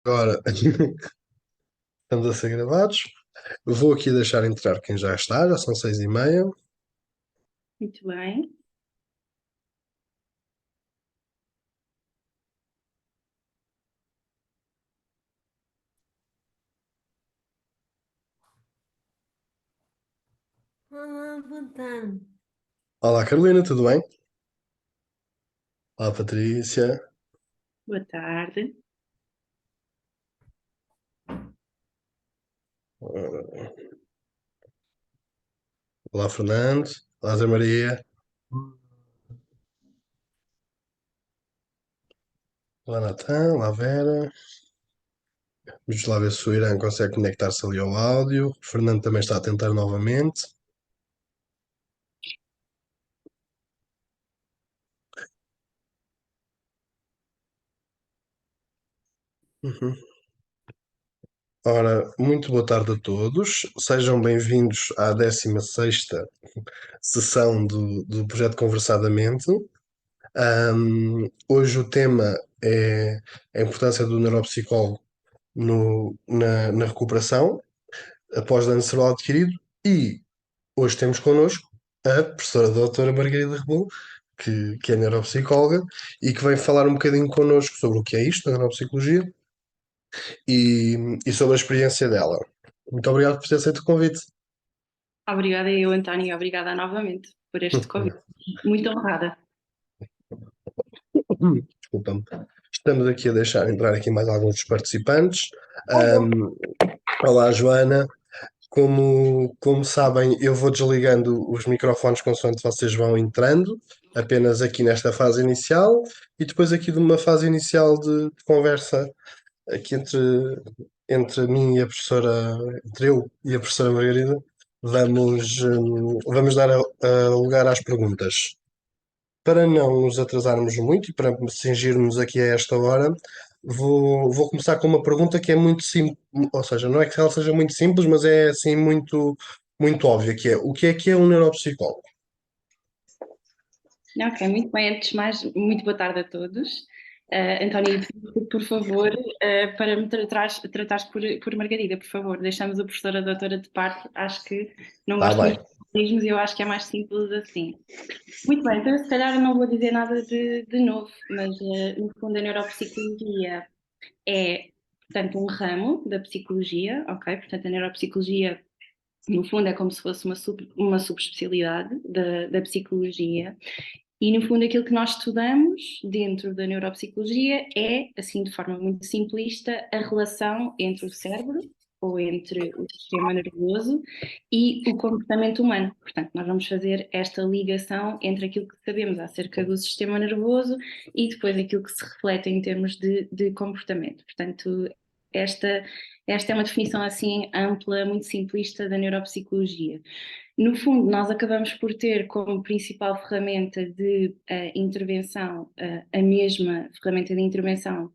Agora, estamos a ser gravados. Vou aqui deixar entrar quem já está, já são 6h30. Muito bem. Olá, boa tarde. Olá, Carolina, tudo bem? Olá, Patrícia. Boa tarde. Olá, Fernando. Olá, Zé Maria. Olá, Natan. Olá, Vera. Vamos lá ver se o Irã consegue conectar-se ali ao áudio. O Fernando também está a tentar novamente. Uhum. Ora, muito boa tarde a todos. Sejam bem-vindos à 16ª sessão do projeto Conversadamente. Hoje o tema é a importância do neuropsicólogo na recuperação após dano cerebral adquirido e hoje temos connosco a professora doutora Margarida Rebelo, que é neuropsicóloga e que vem falar um bocadinho connosco sobre o que é isto, a neuropsicologia, e sobre a experiência dela. Muito obrigado por ter aceito o convite. Obrigada eu, António, obrigada novamente por este convite. Muito honrada. Desculpa-me. Estamos aqui a deixar entrar aqui mais alguns dos participantes. Ahm, Olá, Joana. Como sabem, eu vou desligando os microfones consoante vocês vão entrando, apenas aqui nesta fase inicial, e depois aqui de uma fase inicial de conversa aqui entre mim e a professora, entre eu e a professora Margarida, vamos dar lugar às perguntas. Para não nos atrasarmos muito e para cingirmos aqui a esta hora, vou começar com uma pergunta que é muito simples, ou seja, não é que ela seja muito simples, mas é assim muito óbvia, que é o que é um neuropsicólogo? Ok, muito bem. Antes de mais, muito boa tarde a todos. António, por favor, para me tratares por Margarida, por favor. Deixamos a professora doutora de parte. Acho que não Está gosto bem. muito de termos e eu acho que é mais simples assim. Muito bem, então se calhar eu não vou dizer nada de novo, mas no fundo a neuropsicologia é, portanto, um ramo da psicologia, ok? Portanto, a neuropsicologia, no fundo, é como se fosse uma subespecialidade da psicologia. E, no fundo, aquilo que nós estudamos dentro da neuropsicologia é, assim, de forma muito simplista, a relação entre o cérebro, ou entre o sistema nervoso e o comportamento humano. Portanto, nós vamos fazer esta ligação entre aquilo que sabemos acerca do sistema nervoso e depois aquilo que se reflete em termos de comportamento. Portanto, esta, esta é uma definição assim ampla, muito simplista da neuropsicologia. No fundo, nós acabamos por ter como principal ferramenta de intervenção a mesma ferramenta de intervenção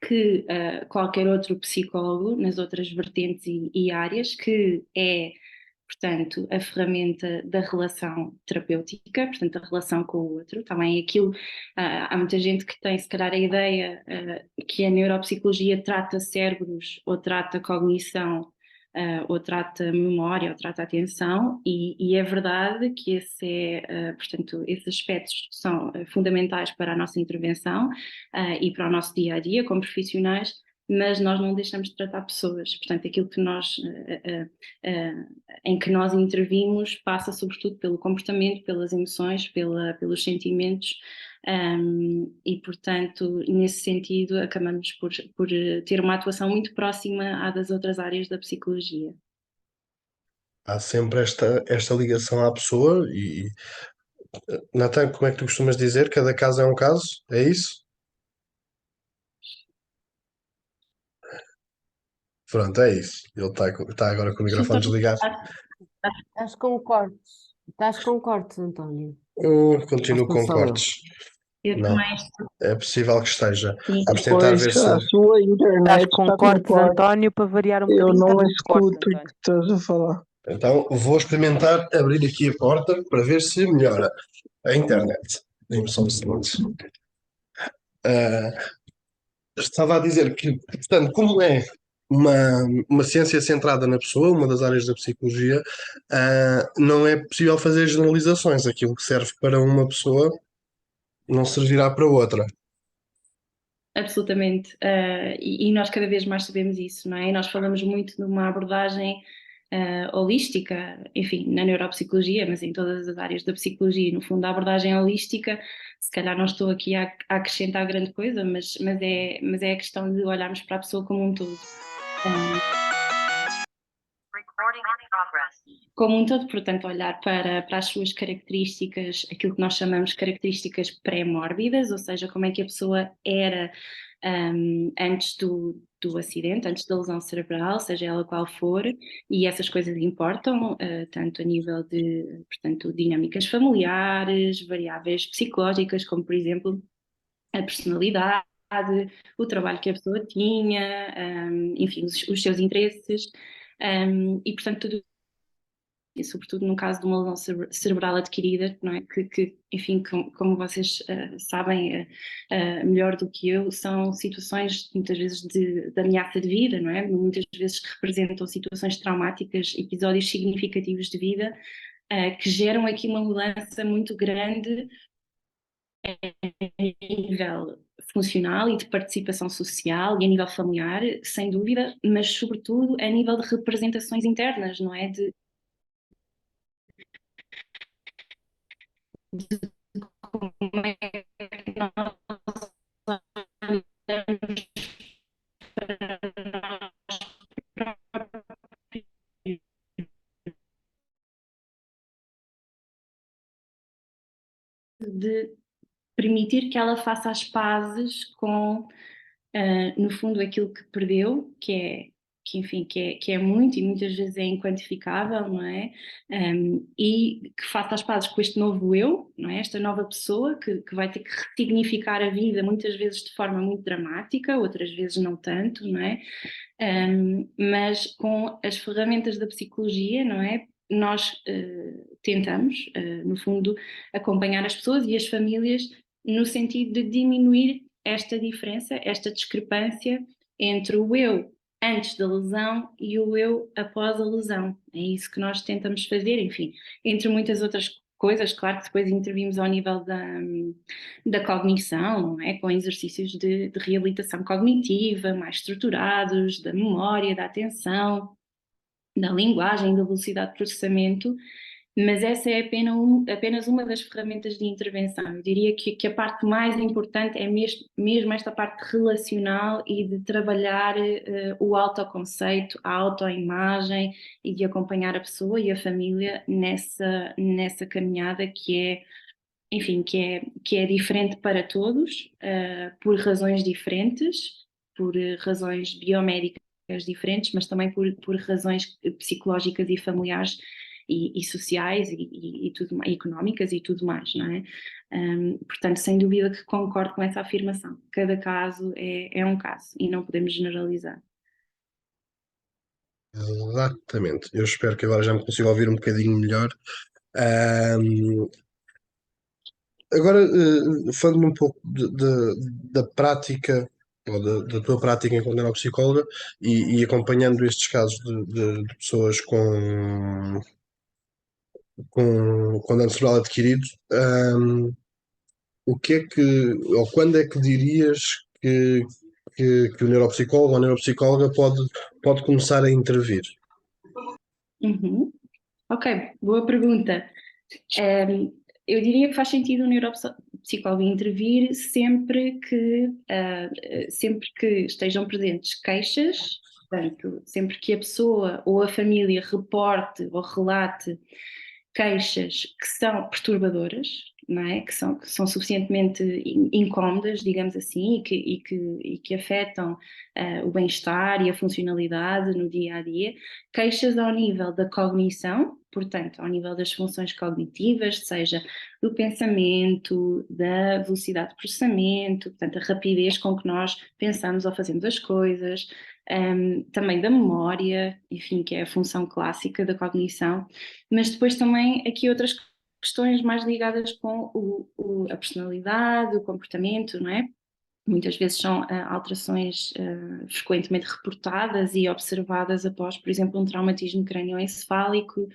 que qualquer outro psicólogo nas outras vertentes e áreas, que é, portanto, a ferramenta da relação terapêutica, portanto, a relação com o outro. Também aquilo, há muita gente que tem, se calhar, a ideia que a neuropsicologia trata cérebros ou trata cognição. Ou trata memória, ou trata atenção, e é verdade que portanto, esses aspectos são fundamentais para a nossa intervenção, e para o nosso dia a dia como profissionais, mas nós não deixamos de tratar pessoas. Portanto, aquilo que em que nós intervimos passa sobretudo pelo comportamento, pelas emoções, pelos sentimentos. E, portanto, nesse sentido, acabamos por ter uma atuação muito próxima à das outras áreas da psicologia. Há sempre esta ligação à pessoa e, Natan, como é que tu costumas dizer? Cada caso é um caso? É isso? Pronto, é isso. Ele está agora com o microfone Chuta- desligado. Estás com cortes, António? Ou Continuo estou com só eu? cortes. Eu Não, também, é possível que esteja. sim. Vamos tentar Pois ver se. a sua Estás internet com está com cortes, corte. António, para variar um Eu bocadinho, não estás com cortes, escuto o António. que estás a falar. Então, vou experimentar abrir aqui a porta para ver se melhora a internet. Dê-me só um segundo. Ah, estava a dizer que, portanto, como é uma ciência centrada na pessoa, uma das áreas da psicologia, não é possível fazer generalizações. Aquilo que serve para uma pessoa não servirá para outra. Absolutamente. E nós cada vez mais sabemos isso, não é? E nós falamos muito de uma abordagem holística, enfim, na neuropsicologia, mas em todas as áreas da psicologia. No fundo, a abordagem holística, se calhar não estou aqui a acrescentar grande coisa, mas é a questão de olharmos para a pessoa como um todo. Como um todo, portanto, olhar para as suas características, aquilo que nós chamamos de características pré-mórbidas, ou seja, como é que a pessoa era antes do acidente, antes da lesão cerebral, seja ela qual for, e essas coisas importam, tanto a nível de, portanto, dinâmicas familiares, variáveis psicológicas, como, por exemplo, a personalidade, o trabalho que a pessoa tinha, enfim, os seus interesses, e, portanto, tudo e sobretudo no caso de uma lesão cerebral adquirida, não é? Enfim, como vocês sabem melhor do que eu, são situações muitas vezes de ameaça de vida, não é? Muitas vezes que representam situações traumáticas, episódios significativos de vida, que geram aqui uma mudança muito grande a nível funcional e de participação social e a nível familiar, sem dúvida, mas sobretudo a nível de representações internas, não é? De como é que nós olhamos para nós próprios, de permitir que ela faça as pazes com, no fundo, aquilo que perdeu, enfim, que é muito e muitas vezes é inquantificável, não é? E que faça as pazes com este novo eu, não é? Esta nova pessoa que vai ter que ressignificar a vida, muitas vezes de forma muito dramática, outras vezes não tanto, não é? Mas com as ferramentas da psicologia, não é? Nós tentamos, no fundo, acompanhar as pessoas e as famílias no sentido de diminuir esta diferença, esta discrepância entre o eu antes da lesão e o eu após a lesão. É isso que nós tentamos fazer, enfim, entre muitas outras coisas, claro que depois intervimos ao nível da cognição, não é? Com exercícios de reabilitação cognitiva mais estruturados, da memória, da atenção, da linguagem, da velocidade de processamento, mas essa é apenas uma das ferramentas de intervenção. Eu diria que a parte mais importante é mesmo esta parte relacional e de trabalhar o autoconceito, a autoimagem e de acompanhar a pessoa e a família nessa caminhada que é, enfim, que é diferente para todos, por razões diferentes, por razões biomédicas diferentes, mas também por razões psicológicas e familiares e sociais e tudo, e económicas e tudo mais, não é? Portanto, sem dúvida que concordo com essa afirmação. Cada caso é um caso e não podemos generalizar. Exatamente. Eu espero que agora já me consiga ouvir um bocadinho melhor. Ahm, Agora, falando um pouco da prática, ou da tua prática enquanto neuropsicóloga, e acompanhando estes casos de pessoas com dano cerebral adquirido, o que é que, ou quando é que dirias que o neuropsicólogo ou a neuropsicóloga pode começar a intervir? Uhum. Ok, boa pergunta. Eu diria que faz sentido o neuropsicólogo intervir sempre que estejam presentes queixas, portanto, sempre que a pessoa ou a família reporte ou relate queixas que são perturbadoras, não é? Que são suficientemente incómodas, digamos assim, e que afetam o bem-estar e a funcionalidade no dia a dia, queixas ao nível da cognição, portanto, ao nível das funções cognitivas, seja do pensamento, da velocidade de processamento, portanto, a rapidez com que nós pensamos ou fazemos as coisas, também da memória, enfim, que é a função clássica da cognição, mas depois também aqui outras questões mais ligadas com a personalidade, o comportamento, não é? Muitas vezes são alterações frequentemente reportadas e observadas após, por exemplo, um traumatismo crânioencefálico,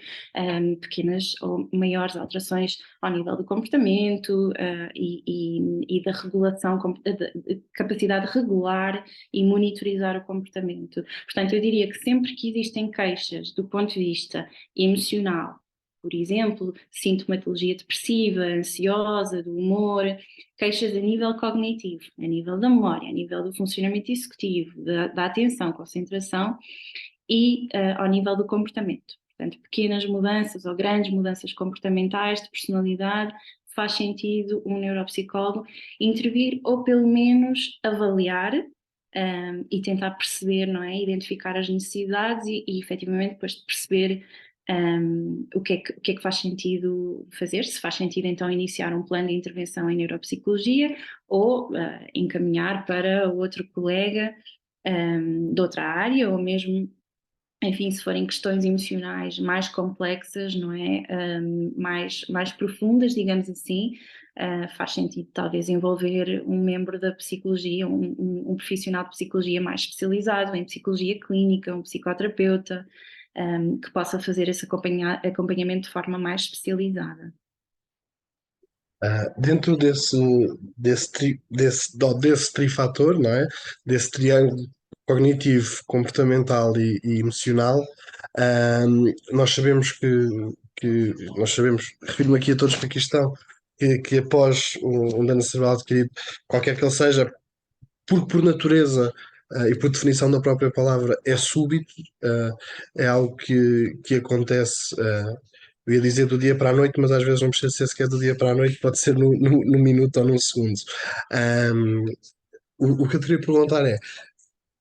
pequenas ou maiores alterações ao nível do comportamento e da regulação, da capacidade de regular e monitorizar o comportamento. Portanto, eu diria que sempre que existem queixas do ponto de vista emocional, por exemplo, sintomatologia depressiva, ansiosa, do humor, queixas a nível cognitivo, a nível da memória, a nível do funcionamento executivo, da atenção, concentração e ao nível do comportamento. Portanto, pequenas mudanças ou grandes mudanças comportamentais de personalidade, faz sentido um neuropsicólogo intervir ou pelo menos avaliar e tentar perceber, não é? Identificar as necessidades e efetivamente depois de perceber o que é que faz sentido fazer, se faz sentido então iniciar um plano de intervenção em neuropsicologia ou encaminhar para outro colega de outra área, ou mesmo, enfim, se forem questões emocionais mais complexas, não é? Mais profundas, digamos assim, faz sentido talvez envolver um membro da psicologia, um profissional de psicologia mais especializado em psicologia clínica, um psicoterapeuta, que possa fazer esse acompanhamento de forma mais especializada. Dentro desse trifator, não é? Desse triângulo cognitivo, comportamental e emocional, nós sabemos refiro-me aqui a todos que aqui estão, que após um dano cerebral adquirido, qualquer que ele seja, porque por natureza e por definição da própria palavra é súbito, é algo que acontece, eu ia dizer do dia para a noite, mas às vezes não precisa ser sequer do dia para a noite, pode ser no minuto ou num segundo. Um, o que eu queria perguntar é,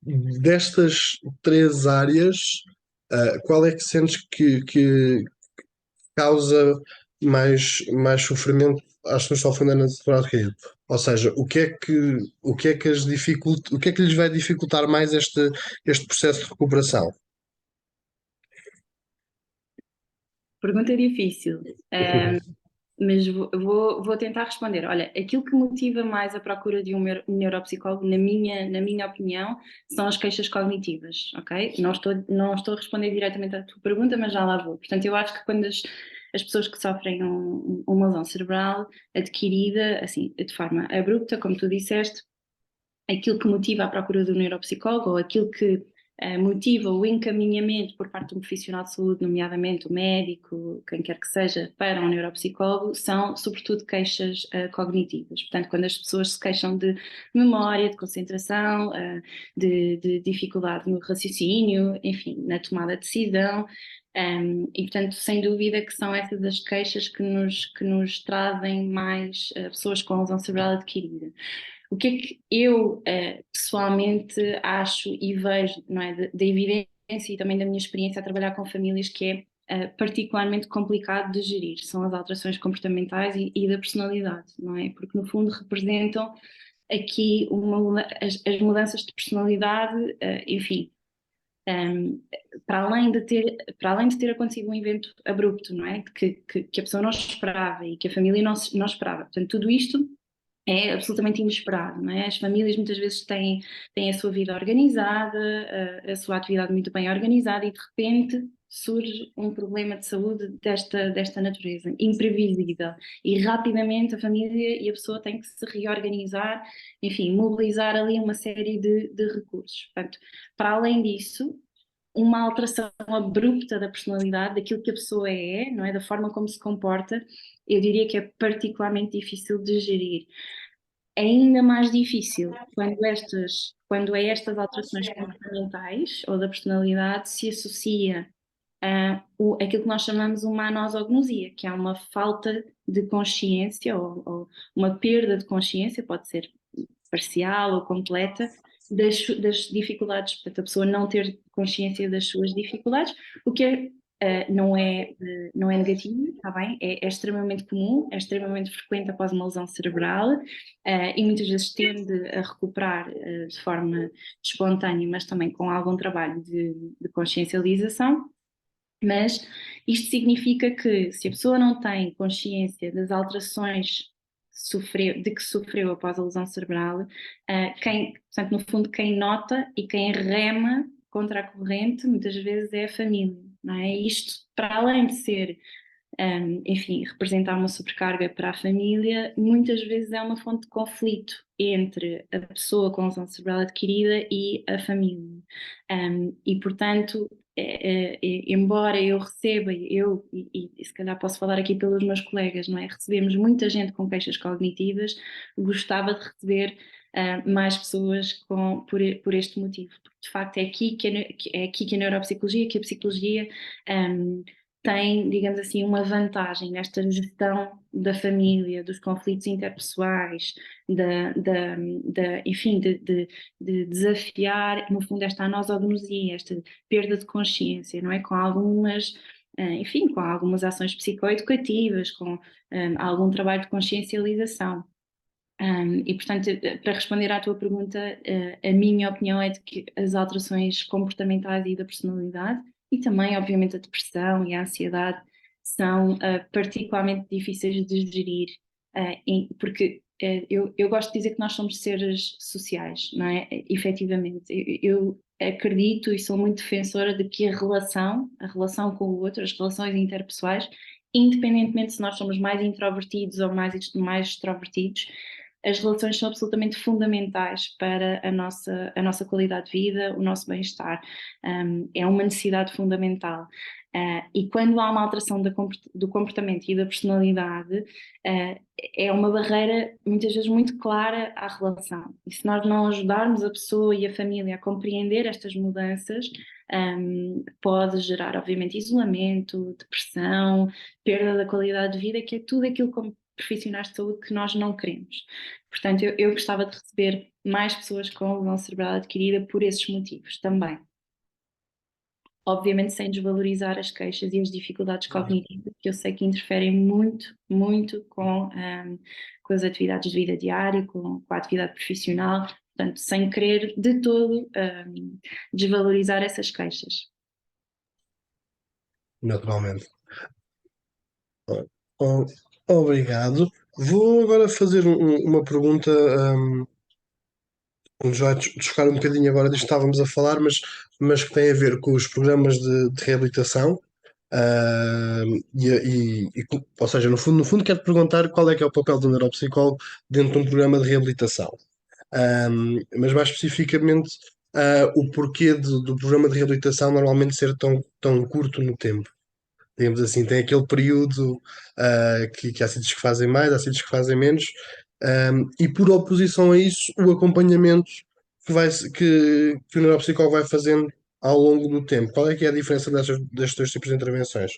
destas três áreas, qual é que sentes que causa mais sofrimento às pessoas que sofrem dano cerebral adquirido? Ou seja, o que é que o que é que lhes vai dificultar mais este processo de recuperação? Pergunta difícil, mas vou tentar responder. Olha, aquilo que motiva mais a procura de um neuropsicólogo, na minha opinião, são as queixas cognitivas, ok? Não estou a responder diretamente à tua pergunta, mas já lá vou. Portanto, eu acho que quando as pessoas que sofrem uma lesão cerebral adquirida, assim, de forma abrupta, como tu disseste, aquilo que motiva a procura do neuropsicólogo ou aquilo que motiva o encaminhamento por parte de um profissional de saúde, nomeadamente o médico, quem quer que seja, para um neuropsicólogo, são sobretudo queixas cognitivas. Portanto, quando as pessoas se queixam de memória, de concentração, de dificuldade no raciocínio, enfim, na tomada de decisão. E portanto, sem dúvida que são essas as queixas que nos trazem mais pessoas com lesão cerebral adquirida. O que é que eu pessoalmente acho e vejo, não é, da evidência e também da minha experiência a trabalhar com famílias, que é particularmente complicado de gerir, são as alterações comportamentais e da personalidade, não é? Porque no fundo representam aqui as mudanças de personalidade, enfim, para além de ter acontecido um evento abrupto, não é? Que a pessoa não esperava e que a família não esperava. Portanto, tudo isto é absolutamente inesperado, não é? As famílias muitas vezes têm a sua vida organizada, a sua atividade muito bem organizada e de repente surge um problema de saúde desta natureza, imprevisível. E rapidamente a família e a pessoa têm que se reorganizar, enfim, mobilizar ali uma série de recursos. Portanto, para além disso, uma alteração abrupta da personalidade, daquilo que a pessoa é, não é? Da forma como se comporta, eu diria que é particularmente difícil de gerir. É ainda mais difícil quando a estas alterações comportamentais ou da personalidade se associa aquilo que nós chamamos uma anosognosia, que é uma falta de consciência ou uma perda de consciência, pode ser parcial ou completa, das dificuldades. Portanto, a pessoa não ter consciência das suas dificuldades, o que não é negativo, está bem? É extremamente comum, é extremamente frequente após uma lesão cerebral e muitas vezes tende a recuperar de forma espontânea, mas também com algum trabalho de consciencialização. Mas isto significa que se a pessoa não tem consciência das alterações de que sofreu após a lesão cerebral, portanto, no fundo, quem nota e quem rema contra a corrente muitas vezes é a família, não é? Isto, para além de ser, enfim, representar uma sobrecarga para a família, muitas vezes é uma fonte de conflito entre a pessoa com lesão cerebral adquirida e a família. E, portanto, embora eu receba, e se calhar posso falar aqui pelos meus colegas, não é? Recebemos muita gente com queixas cognitivas, gostava de receber mais pessoas por este motivo, porque de facto é aqui que a neuropsicologia, que a psicologia tem, digamos assim, uma vantagem nesta gestão da família, dos conflitos interpessoais, enfim, de desafiar, no fundo, esta anosognosia, esta perda de consciência, não é? Com algumas, enfim, com algumas ações psicoeducativas, com algum trabalho de consciencialização. E, portanto, para responder à tua pergunta, a minha opinião é de que as alterações comportamentais e da personalidade, e também, obviamente, a depressão e a ansiedade, são particularmente difíceis de gerir, porque eu gosto de dizer que nós somos seres sociais, não é? Efetivamente, eu acredito e sou muito defensora de que a relação com o outro, as relações interpessoais, independentemente se nós somos mais introvertidos ou mais extrovertidos, as relações são absolutamente fundamentais para a nossa qualidade de vida, o nosso bem-estar. É uma necessidade fundamental. E quando há uma alteração do comportamento e da personalidade, é uma barreira muitas vezes muito clara à relação. E se nós não ajudarmos a pessoa e a família a compreender estas mudanças, pode gerar, obviamente, isolamento, depressão, perda da qualidade de vida, que é tudo aquilo como profissionais de saúde que nós não queremos. Portanto, eu gostava de receber mais pessoas com lesão cerebral adquirida por esses motivos também. Obviamente sem desvalorizar as queixas e as dificuldades cognitivas, que eu sei que interferem muito, muito com as atividades de vida diária, com a atividade profissional, portanto, sem querer de todo desvalorizar essas queixas. Naturalmente. Obrigado. Vou agora fazer uma pergunta, já desfocar um bocadinho agora disto que estávamos a falar, mas que tem a ver com os programas de reabilitação. Ou seja, no fundo quero-te perguntar qual é que é o papel do neuropsicólogo dentro de um programa de reabilitação. Mas mais especificamente, o porquê do programa de reabilitação normalmente ser tão curto no tempo. Digamos assim, tem aquele período que há sítios que fazem mais, há sítios que fazem menos, e por oposição a isso, o acompanhamento que o neuropsicólogo vai fazendo ao longo do tempo. Qual é que é a diferença destes dois tipos de intervenções?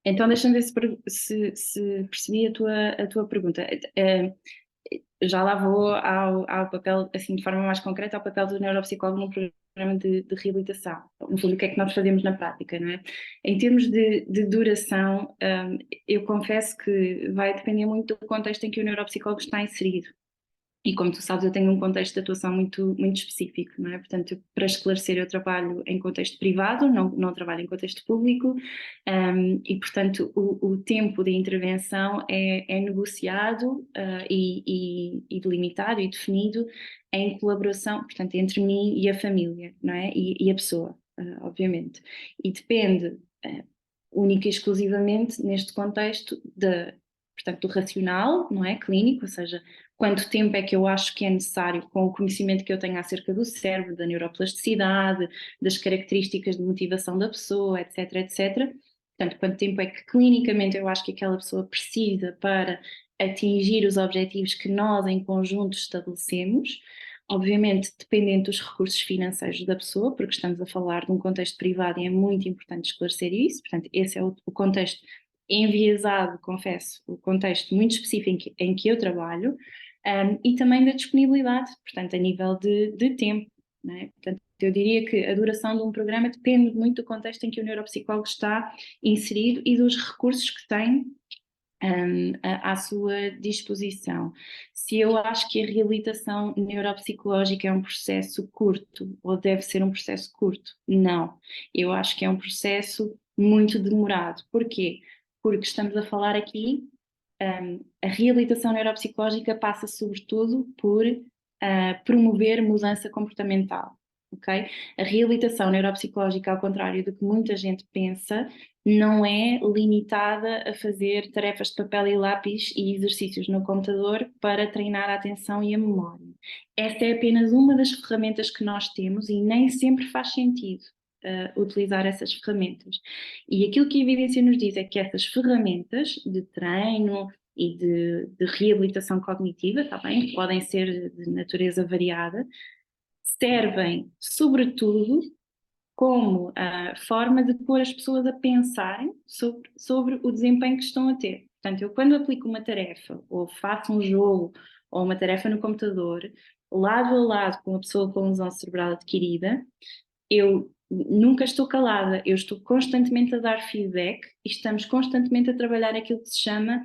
Então, deixa-me ver se percebi a tua pergunta. Já lá vou ao papel, assim, de forma mais concreta, ao papel do neuropsicólogo num programa de reabilitação. No fundo, o que é que nós fazemos na prática, não é? Em termos de duração, eu confesso que vai depender muito do contexto em que o neuropsicólogo está inserido. E como tu sabes, eu tenho um contexto de atuação muito, muito específico, não é? Portanto, para esclarecer, eu trabalho em contexto privado, não trabalho em contexto público, e, portanto, o tempo de intervenção é negociado e delimitado e definido em colaboração, portanto, entre mim e a família, não é? E a pessoa, obviamente. E depende, única e exclusivamente, neste contexto, portanto, do racional, não é? Clínico, ou seja, quanto tempo é que eu acho que é necessário, com o conhecimento que eu tenho acerca do cérebro, da neuroplasticidade, das características de motivação da pessoa, etc, etc. Portanto, quanto tempo é que clinicamente eu acho que aquela pessoa precisa para atingir os objetivos que nós em conjunto estabelecemos. Obviamente, dependendo dos recursos financeiros da pessoa, porque estamos a falar de um contexto privado e é muito importante esclarecer isso. Portanto, esse é o contexto enviesado, confesso, o contexto muito específico em que eu trabalho, e também da disponibilidade, portanto, a nível de tempo, não é? Portanto, eu diria que a duração de um programa depende muito do contexto em que o neuropsicólogo está inserido e dos recursos que tem à sua disposição. Se eu acho que a reabilitação neuropsicológica é um processo curto, ou deve ser um processo curto, não. Eu acho que é um processo muito demorado. Porquê? porque estamos a falar aqui, a reabilitação neuropsicológica passa sobretudo por promover mudança comportamental, ok? A reabilitação neuropsicológica, ao contrário do que muita gente pensa, não é limitada a fazer tarefas de papel e lápis e exercícios no computador para treinar a atenção e a memória. Esta é apenas uma das ferramentas que nós temos e nem sempre faz sentido utilizar essas ferramentas. E aquilo que a evidência nos diz é que essas ferramentas de treino e de reabilitação cognitiva, tá bem? Podem ser de natureza variada, servem sobretudo como a forma de pôr as pessoas a pensarem sobre o desempenho que estão a ter. Portanto, eu quando aplico uma tarefa, ou faço um jogo, ou uma tarefa no computador, lado a lado com a pessoa com lesão cerebral adquirida, eu nunca estou calada, eu estou constantemente a dar feedback e estamos constantemente a trabalhar aquilo que se chama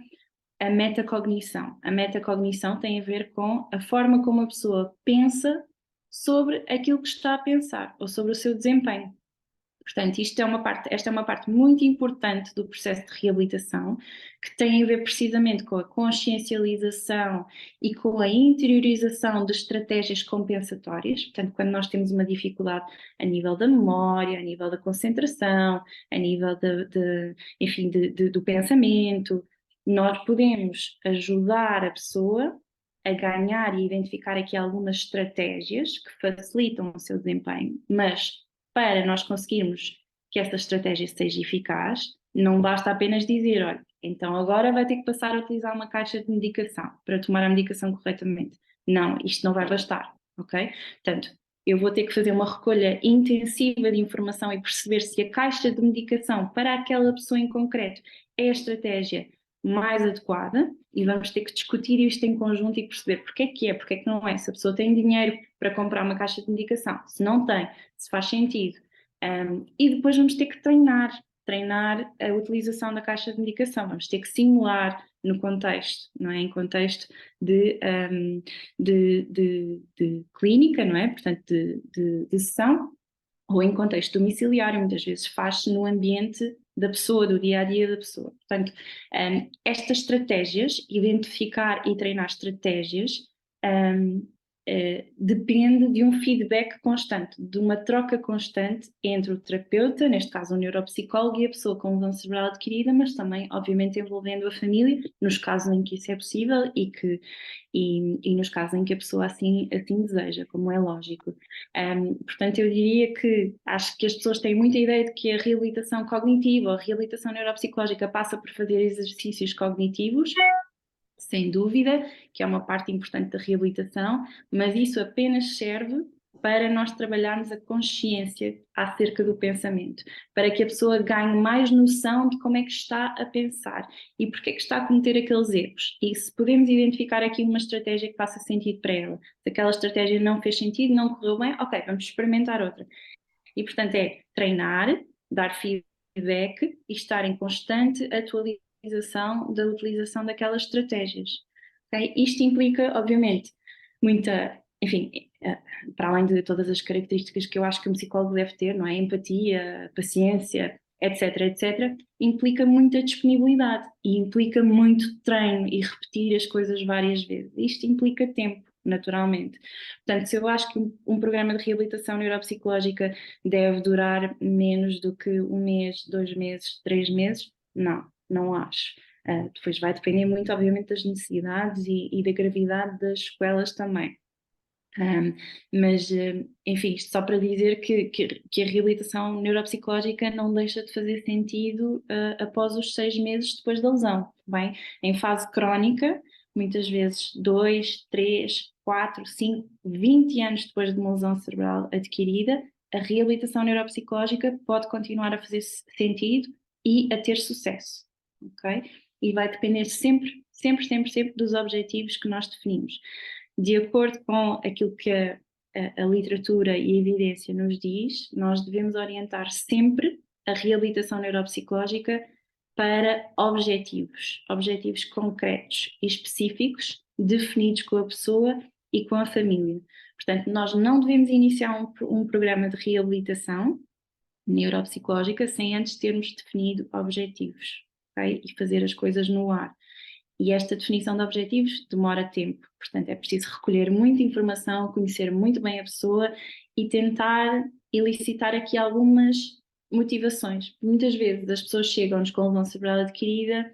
a metacognição. A metacognição tem a ver com a forma como a pessoa pensa sobre aquilo que está a pensar, ou sobre o seu desempenho. Portanto, esta é uma parte muito importante do processo de reabilitação, que tem a ver precisamente com a consciencialização e com a interiorização de estratégias compensatórias. Portanto, quando nós temos uma dificuldade a nível da memória, a nível da concentração, a nível enfim, do pensamento, nós podemos ajudar a pessoa a ganhar e identificar aqui algumas estratégias que facilitam o seu desempenho, mas para nós conseguirmos que essa estratégia seja eficaz, não basta apenas dizer, olha, então agora vai ter que passar a utilizar uma caixa de medicação para tomar a medicação corretamente. Não, isto não vai bastar, ok? Portanto, eu vou ter que fazer uma recolha intensiva de informação e perceber se a caixa de medicação para aquela pessoa em concreto é a estratégia mais adequada, e vamos ter que discutir isto em conjunto e perceber porque é que não é, se a pessoa tem dinheiro para comprar uma caixa de medicação, se não tem, se faz sentido. E depois vamos ter que treinar a utilização da caixa de medicação, vamos ter que simular no contexto, não é? Em contexto de clínica, não é? Portanto, de sessão, ou em contexto domiciliário, muitas vezes faz-se no ambiente da pessoa, do dia-a-dia da pessoa. Portanto, estas estratégias, identificar e treinar estratégias, depende de um feedback constante, de uma troca constante entre o terapeuta, neste caso o neuropsicólogo, e a pessoa com lesão cerebral adquirida, mas também, obviamente, envolvendo a família, nos casos em que isso é possível e nos casos em que a pessoa assim deseja, como é lógico. Portanto, eu diria que acho que as pessoas têm muita ideia de que a reabilitação cognitiva ou a reabilitação neuropsicológica passa por fazer exercícios cognitivos, sem dúvida, que é uma parte importante da reabilitação, mas isso apenas serve para nós trabalharmos a consciência acerca do pensamento, para que a pessoa ganhe mais noção de como é que está a pensar e porque é que está a cometer aqueles erros. E se podemos identificar aqui uma estratégia que faça sentido para ela, se aquela estratégia não fez sentido, não correu bem, ok, vamos experimentar outra. E portanto é treinar, dar feedback e estar em constante atualização da utilização daquelas estratégias. Okay? Isto implica, obviamente, muita, enfim, para além de todas as características que eu acho que um psicólogo deve ter, não é? Empatia, paciência, etc, etc, implica muita disponibilidade e implica muito treino e repetir as coisas várias vezes. Isto implica tempo, naturalmente. Portanto, se eu acho que um programa de reabilitação neuropsicológica deve durar menos do que 1 mês, 2 meses, 3 meses, não acho. Depois vai depender muito, obviamente, das necessidades e da gravidade das sequelas também. Mas, enfim, isto só para dizer que a reabilitação neuropsicológica não deixa de fazer sentido após os 6 meses depois da lesão, bem? Em fase crónica, muitas vezes 2, 3, 4, 5, 20 anos depois de uma lesão cerebral adquirida, a reabilitação neuropsicológica pode continuar a fazer sentido e a ter sucesso, ok? E vai depender sempre dos objetivos que nós definimos. De acordo com aquilo que a literatura e a evidência nos diz, nós devemos orientar sempre a reabilitação neuropsicológica para objetivos concretos e específicos, definidos com a pessoa e com a família. Portanto, nós não devemos iniciar um programa de reabilitação neuropsicológica sem antes termos definido objetivos. ok? E fazer as coisas no ar. E esta definição de objetivos demora tempo, portanto é preciso recolher muita informação, conhecer muito bem a pessoa e tentar elicitar aqui algumas motivações. Muitas vezes as pessoas chegam-nos com lesão cerebral adquirida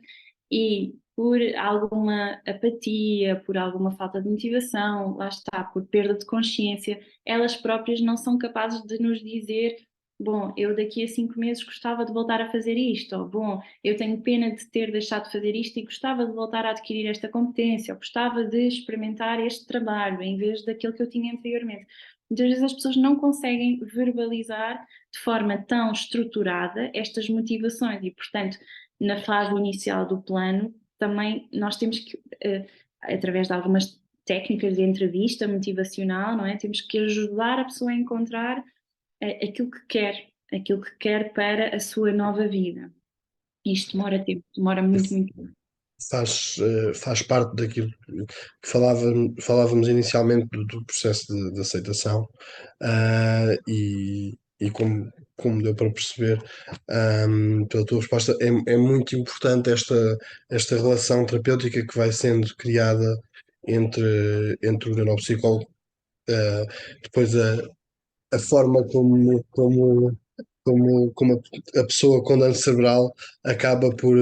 e por alguma apatia, por alguma falta de motivação, lá está, por perda de consciência, elas próprias não são capazes de nos dizer: bom, eu daqui a 5 meses gostava de voltar a fazer isto, ou bom, eu tenho pena de ter deixado de fazer isto e gostava de voltar a adquirir esta competência, ou gostava de experimentar este trabalho em vez daquilo que eu tinha anteriormente. Muitas vezes as pessoas não conseguem verbalizar de forma tão estruturada estas motivações e, portanto, na fase inicial do plano, também nós temos que, através de algumas técnicas de entrevista motivacional, não é? Temos que ajudar a pessoa a encontrar aquilo que quer para a sua nova vida. Isto demora tempo, demora muito, muito tempo. Faz parte daquilo que falávamos inicialmente do processo de aceitação, e como deu para perceber, pela tua resposta, é muito importante esta relação terapêutica que vai sendo criada entre o neuropsicólogo, depois a forma como a pessoa com dano cerebral acaba por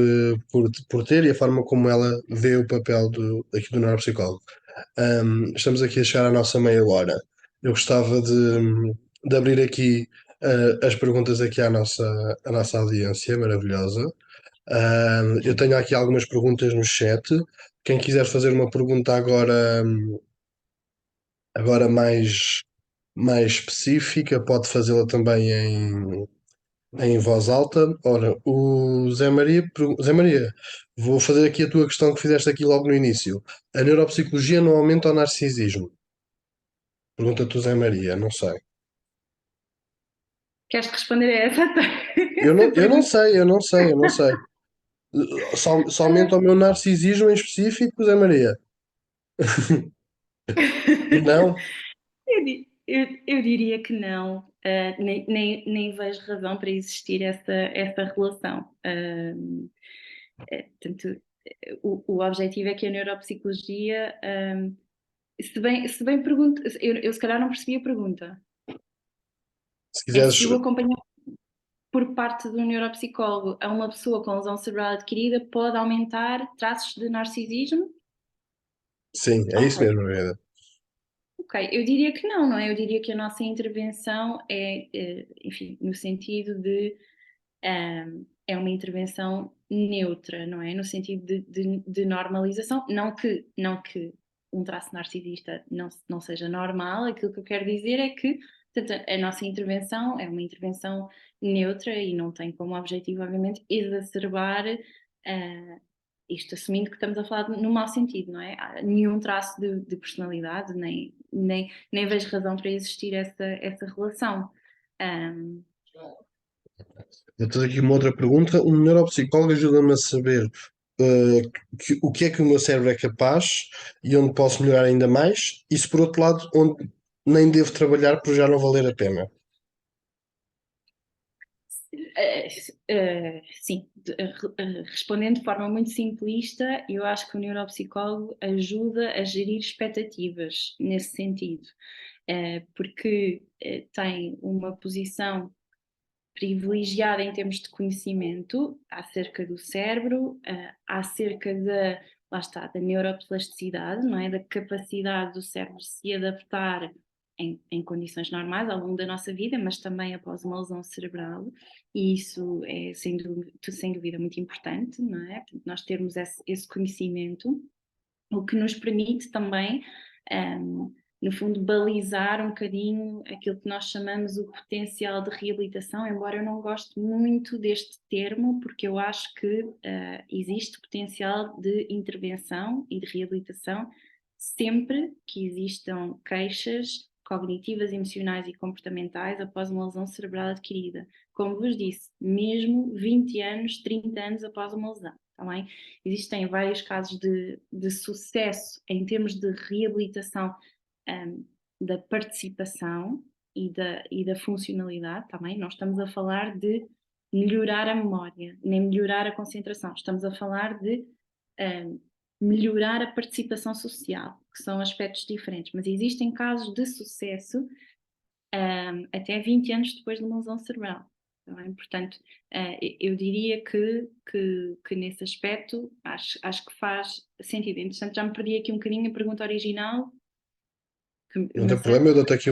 ter, e a forma como ela vê o papel aqui do neuropsicólogo. Estamos aqui a chegar à nossa meia hora. Eu gostava de abrir aqui as perguntas aqui à nossa audiência maravilhosa. Eu tenho aqui algumas perguntas no chat. Quem quiser fazer uma pergunta agora mais específica, pode fazê-la também em voz alta. Ora, o Zé Maria, vou fazer aqui a tua questão que fizeste aqui logo no início. A neuropsicologia não aumenta o narcisismo? Pergunta-te o Zé Maria, não sei. Queres responder a essa? Eu não, essa eu não pergunta? sei, eu não sei, eu não sei. Só aumenta o meu narcisismo em específico, Zé Maria? Não? Eu diria que não, nem vejo razão para existir essa relação. Portanto, o objetivo é que a neuropsicologia, se bem pergunta, eu se calhar não percebi a pergunta. Se É quiseres, se o acompanhamento por parte do neuropsicólogo a uma pessoa com lesão cerebral adquirida pode aumentar traços de narcisismo? sim, é isso Ok. mesmo, Maria. Ok, eu diria que não, não é? Eu diria que a nossa intervenção enfim, no sentido de é uma intervenção neutra, não é? No sentido de normalização, não que um traço narcisista não seja normal, aquilo que eu quero dizer é que, portanto, a nossa intervenção é uma intervenção neutra e não tem como objetivo, obviamente, exacerbar isto, assumindo que estamos a falar no mau sentido, não é? Há nenhum traço de personalidade, nem vejo razão para existir essa relação. Um, Eu tenho aqui uma outra pergunta. Um neuropsicólogo ajuda-me a saber o que é que o meu cérebro é capaz e onde posso melhorar ainda mais, e se por outro lado, onde nem devo trabalhar por já não valer a pena. Sim, respondendo de forma muito simplista, eu acho que o neuropsicólogo ajuda a gerir expectativas nesse sentido, porque tem uma posição privilegiada em termos de conhecimento acerca do cérebro, acerca lá está, da neuroplasticidade, não é? Da capacidade do cérebro se adaptar em condições normais ao longo da nossa vida, mas também após uma lesão cerebral, e isso é sem dúvida muito importante, não é? Portanto, nós termos esse conhecimento, o que nos permite também, no fundo, balizar um bocadinho aquilo que nós chamamos o potencial de reabilitação, embora eu não goste muito deste termo, porque eu acho que existe potencial de intervenção e de reabilitação sempre que existam queixas cognitivas, emocionais e comportamentais após uma lesão cerebral adquirida. Como vos disse, mesmo 20 anos, 30 anos após uma lesão, está bem? Existem vários casos de sucesso em termos de reabilitação da participação e da funcionalidade, também. Não estamos a falar de melhorar a memória, nem melhorar a concentração. Estamos a falar de melhorar a participação social, que são aspectos diferentes, mas existem casos de sucesso até 20 anos depois de uma lesão cerebral. Tá bem? Portanto, eu diria que nesse aspecto acho que faz sentido. Entretanto, já me perdi aqui um bocadinho a pergunta original. Não tem problema, eu dou-te aqui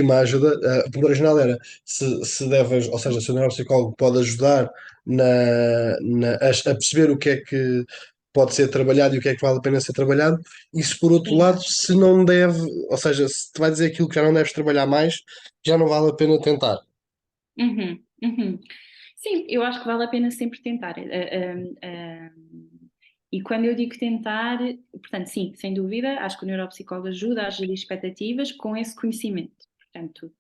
uma ajuda. A pergunta original era se deves, ou seja, se o neuropsicólogo pode ajudar a perceber o que é que pode ser trabalhado e o que é que vale a pena ser trabalhado, e se por outro lado, se não deve, ou seja, se te vai dizer aquilo que já não deves trabalhar mais, já não vale a pena tentar. Sim, eu acho que vale a pena sempre tentar. E quando eu digo tentar, portanto, sim, sem dúvida, acho que o neuropsicólogo ajuda a gerir expectativas com esse conhecimento. Portanto,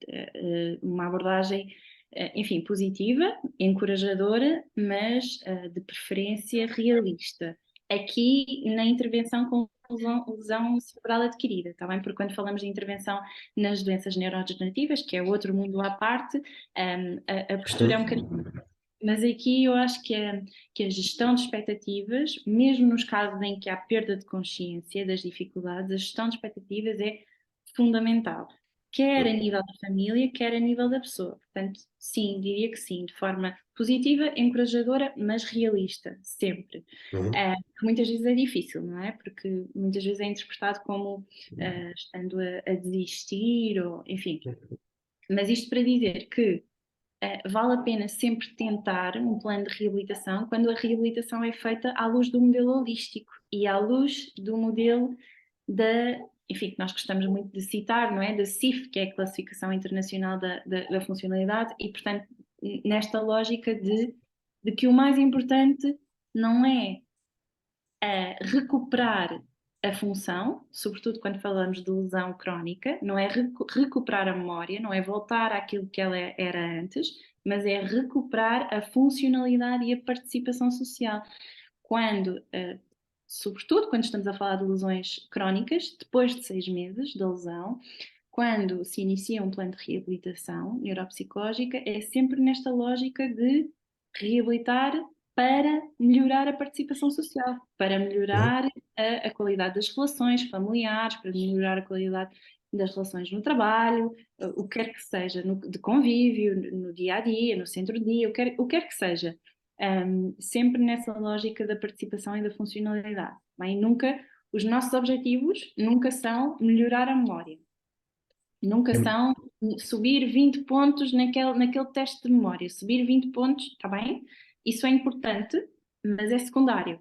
uma abordagem, enfim, positiva, encorajadora, mas de preferência realista. Aqui na intervenção com lesão cerebral adquirida, está bem? Porque quando falamos de intervenção nas doenças neurodegenerativas, que é outro mundo à parte, a postura é um bocadinho. Mas aqui eu acho que a gestão de expectativas, mesmo nos casos em que há perda de consciência das dificuldades, a gestão de expectativas é fundamental, quer a nível da família, quer a nível da pessoa. Portanto, sim, diria que sim, de forma positiva, encorajadora, mas realista, sempre. Que muitas vezes é difícil, não é? Porque muitas vezes é interpretado como estando a desistir, ou enfim. Mas isto para dizer que vale a pena sempre tentar um plano de reabilitação quando a reabilitação é feita à luz do modelo holístico e à luz do modelo enfim, que nós gostamos muito de citar, não é? Da CIF, que é a Classificação Internacional da Funcionalidade, e portanto, nesta lógica de que o mais importante não é recuperar a função, sobretudo quando falamos de lesão crónica, não é recuperar a memória, não é voltar àquilo que ela era antes, mas é recuperar a funcionalidade e a participação social. Quando, sobretudo quando estamos a falar de lesões crónicas, depois de 6 meses da lesão, quando se inicia um plano de reabilitação neuropsicológica, é sempre nesta lógica de reabilitar para melhorar a participação social, para melhorar a qualidade das relações familiares, para melhorar a qualidade das relações no trabalho, o que quer que seja, de convívio, no dia a dia, no centro-dia, o que quer que seja. Sempre nessa lógica da participação e da funcionalidade. Bem, os nossos objetivos nunca são melhorar a memória. Nunca são subir 20 pontos naquele teste de memória. Subir 20 pontos, está bem? Isso é importante, mas é secundário.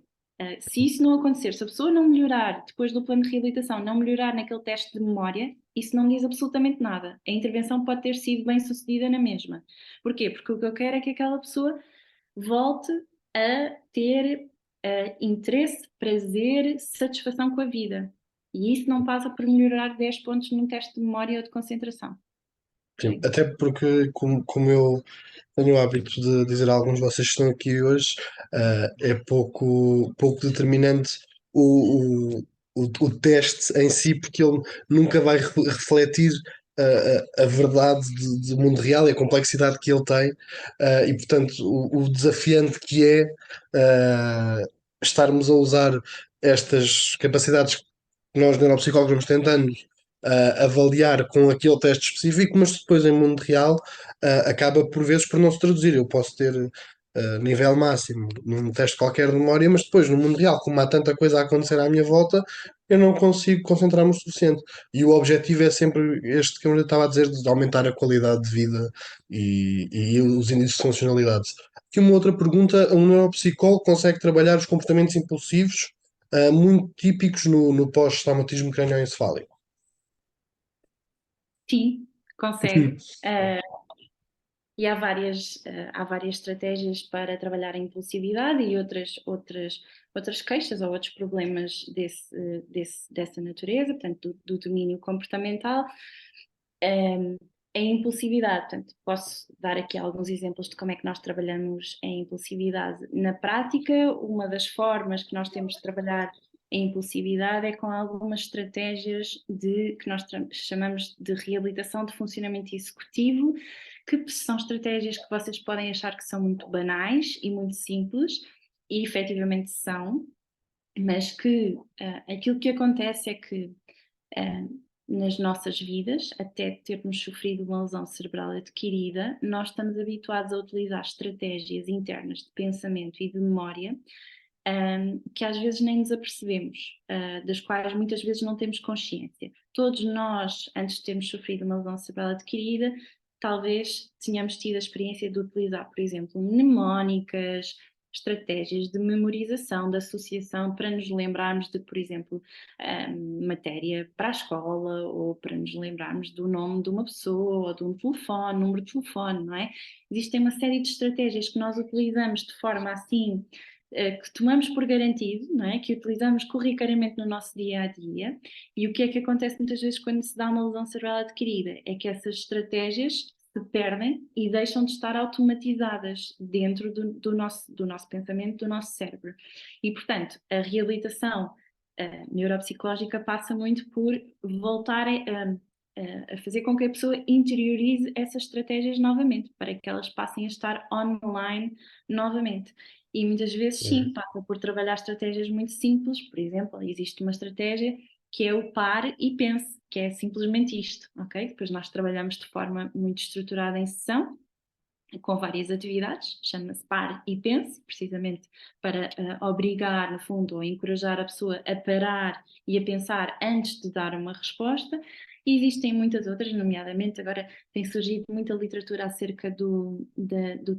Se isso não acontecer, se a pessoa não melhorar depois do plano de reabilitação, não melhorar naquele teste de memória, isso não diz absolutamente nada. A intervenção pode ter sido bem sucedida na mesma. Porquê? Porque o que eu quero é que aquela pessoa volte a ter interesse, prazer, satisfação com a vida. E isso não passa por melhorar 10 pontos num teste de memória ou de concentração. Sim, até porque, como eu tenho o hábito de dizer a alguns de vocês que estão aqui hoje, é pouco determinante o teste em si, porque ele nunca vai refletir a verdade do mundo real e a complexidade que ele tem, e portanto o desafiante que é estarmos a usar estas capacidades que nós neuropsicólogos vamos tentando avaliar com aquele teste específico, mas depois em mundo real acaba por vezes por não se traduzir. Eu posso ter nível máximo num teste qualquer de memória, mas depois no mundo real, como há tanta coisa a acontecer à minha volta, eu não consigo concentrar-me o suficiente. E o objetivo é sempre este que eu estava a dizer, de aumentar a qualidade de vida e os índices de funcionalidade. Aqui uma outra pergunta: um neuropsicólogo consegue trabalhar os comportamentos impulsivos muito típicos no pós-traumatismo crânioencefálico? Sim, consegue. E há várias estratégias para trabalhar a impulsividade e outras queixas ou outros problemas dessa natureza, portanto, do domínio comportamental. A impulsividade, portanto, posso dar aqui alguns exemplos de como é que nós trabalhamos a impulsividade na prática. Uma das formas que nós temos de trabalhar a impulsividade é com algumas estratégias que nós chamamos de reabilitação de funcionamento executivo, que são estratégias que vocês podem achar que são muito banais e muito simples, e efetivamente são, mas que aquilo que acontece é que nas nossas vidas, até termos sofrido uma lesão cerebral adquirida, nós estamos habituados a utilizar estratégias internas de pensamento e de memória que às vezes nem nos apercebemos, das quais muitas vezes não temos consciência. Todos nós, antes de termos sofrido uma lesão cerebral adquirida, talvez tenhamos tido a experiência de utilizar, por exemplo, mnemónicas, estratégias de memorização, de associação, para nos lembrarmos de, por exemplo, matéria para a escola, ou para nos lembrarmos do nome de uma pessoa, ou de um telefone, número de telefone, não é? Existem uma série de estratégias que nós utilizamos de forma assim, que tomamos por garantido, não é? Que utilizamos corriqueiramente no nosso dia a dia. E o que é que acontece muitas vezes quando se dá uma lesão cerebral adquirida? É que essas estratégias se perdem e deixam de estar automatizadas dentro do nosso pensamento, do nosso cérebro. E, portanto, a reabilitação neuropsicológica passa muito por voltar a fazer com que a pessoa interiorize essas estratégias novamente, para que elas passem a estar online novamente. E muitas vezes, sim, passa por trabalhar estratégias muito simples. Por exemplo, existe uma estratégia que é o pare e pense, que é simplesmente isto, ok? Depois nós trabalhamos de forma muito estruturada em sessão, com várias atividades, chama-se pare e pense, precisamente para obrigar, no fundo, ou encorajar a pessoa a parar e a pensar antes de dar uma resposta. E existem muitas outras, nomeadamente agora tem surgido muita literatura acerca do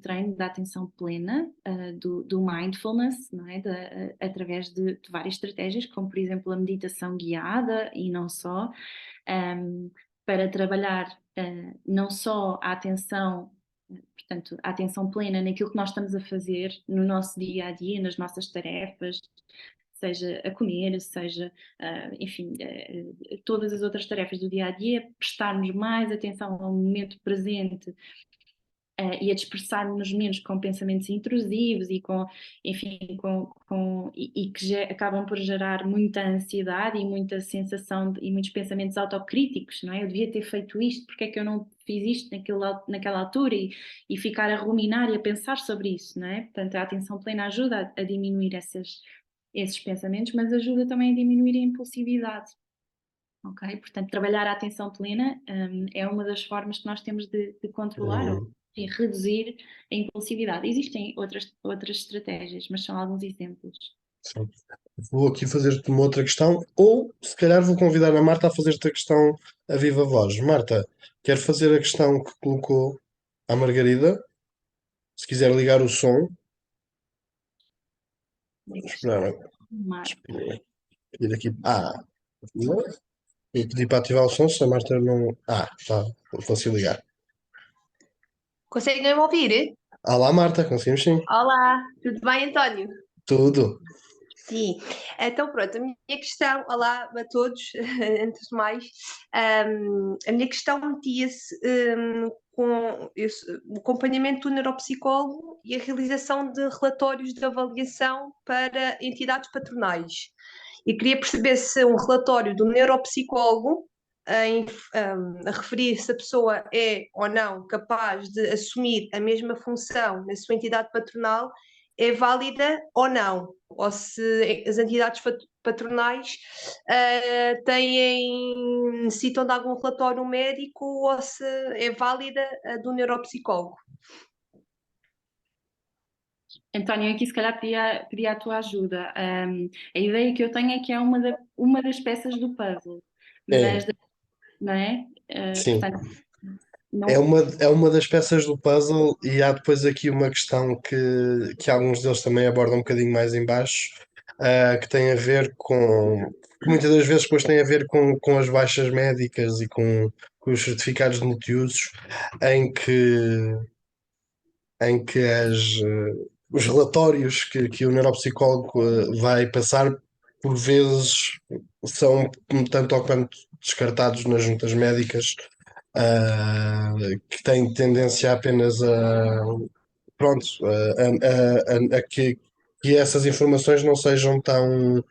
treino da atenção plena, do mindfulness, não é? Através de várias estratégias, como por exemplo a meditação guiada e não só, para trabalhar não só a atenção, portanto, a atenção plena naquilo que nós estamos a fazer no nosso dia a dia, nas nossas tarefas, seja a comer, seja, enfim, todas as outras tarefas do dia a dia, prestarmos mais atenção ao momento presente e a dispersarmos-nos menos com pensamentos intrusivos e com, enfim, e que acabam por gerar muita ansiedade e muita sensação e muitos pensamentos autocríticos, não é? Eu devia ter feito isto, porque é que eu não fiz isto naquela altura, e ficar a ruminar e a pensar sobre isso, não é? Portanto, a atenção plena ajuda a diminuir esses pensamentos, mas ajuda também a diminuir a impulsividade. Ok? Portanto, trabalhar a atenção plena é uma das formas que nós temos de controlar ou de reduzir a impulsividade. Existem outras estratégias, mas são alguns exemplos. Sim. Vou aqui fazer-te uma outra questão, ou se calhar vou convidar a Marta a fazer-te a questão a viva voz. Marta, quer fazer a questão que colocou à Margarida? Se quiser ligar o som. Espera, pedir aqui. Não. E pedir para ativar o som se a Marta não. Tá, não consigo ligar. Conseguem me ouvir? Olá, Marta, conseguimos sim. Olá, tudo bem, António? Tudo. Sim, então pronto, a minha questão, olá a todos, antes de mais, a minha questão metia-se com o acompanhamento do neuropsicólogo e a realização de relatórios de avaliação para entidades patronais. E queria perceber se um relatório do neuropsicólogo a referir se a pessoa é ou não capaz de assumir a mesma função na sua entidade patronal é válida ou não, ou se as entidades patronais necessitam de algum relatório médico ou se é válida a do neuropsicólogo. António, aqui se calhar pedia a tua ajuda. A ideia que eu tenho é que é uma das peças do puzzle, mas não é? Sim. Portanto, não... É uma das peças do puzzle, e há depois aqui uma questão que alguns deles também abordam um bocadinho mais em baixo, que tem a ver que muitas das vezes depois tem a ver com as baixas médicas e com os certificados de multiusos, em que, em que os relatórios que o neuropsicólogo vai passar, por vezes, são tanto ou quanto descartados nas juntas médicas, que têm tendência apenas pronto, a que essas informações não sejam tão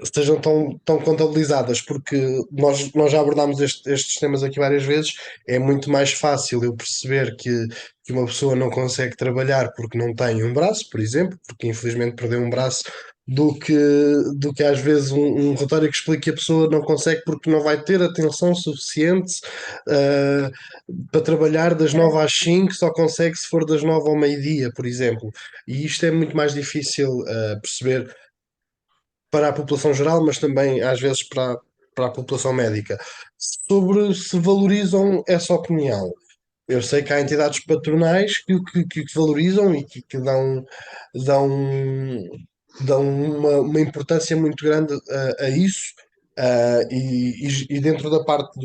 estejam tão contabilizadas, porque nós já abordámos estes temas aqui várias vezes. É muito mais fácil eu perceber que uma pessoa não consegue trabalhar porque não tem um braço, por exemplo, porque infelizmente perdeu um braço, do que às vezes um relatório que explica que a pessoa não consegue porque não vai ter atenção suficiente ah, para trabalhar das 9 às 5, só consegue se for das 9 ao meio-dia, por exemplo. E isto é muito mais difícil perceber para a população geral, mas também às vezes para a população médica. Sobre se valorizam essa opinião. Eu sei que há entidades patronais que valorizam e que dão, dão uma importância muito grande a isso. E dentro da parte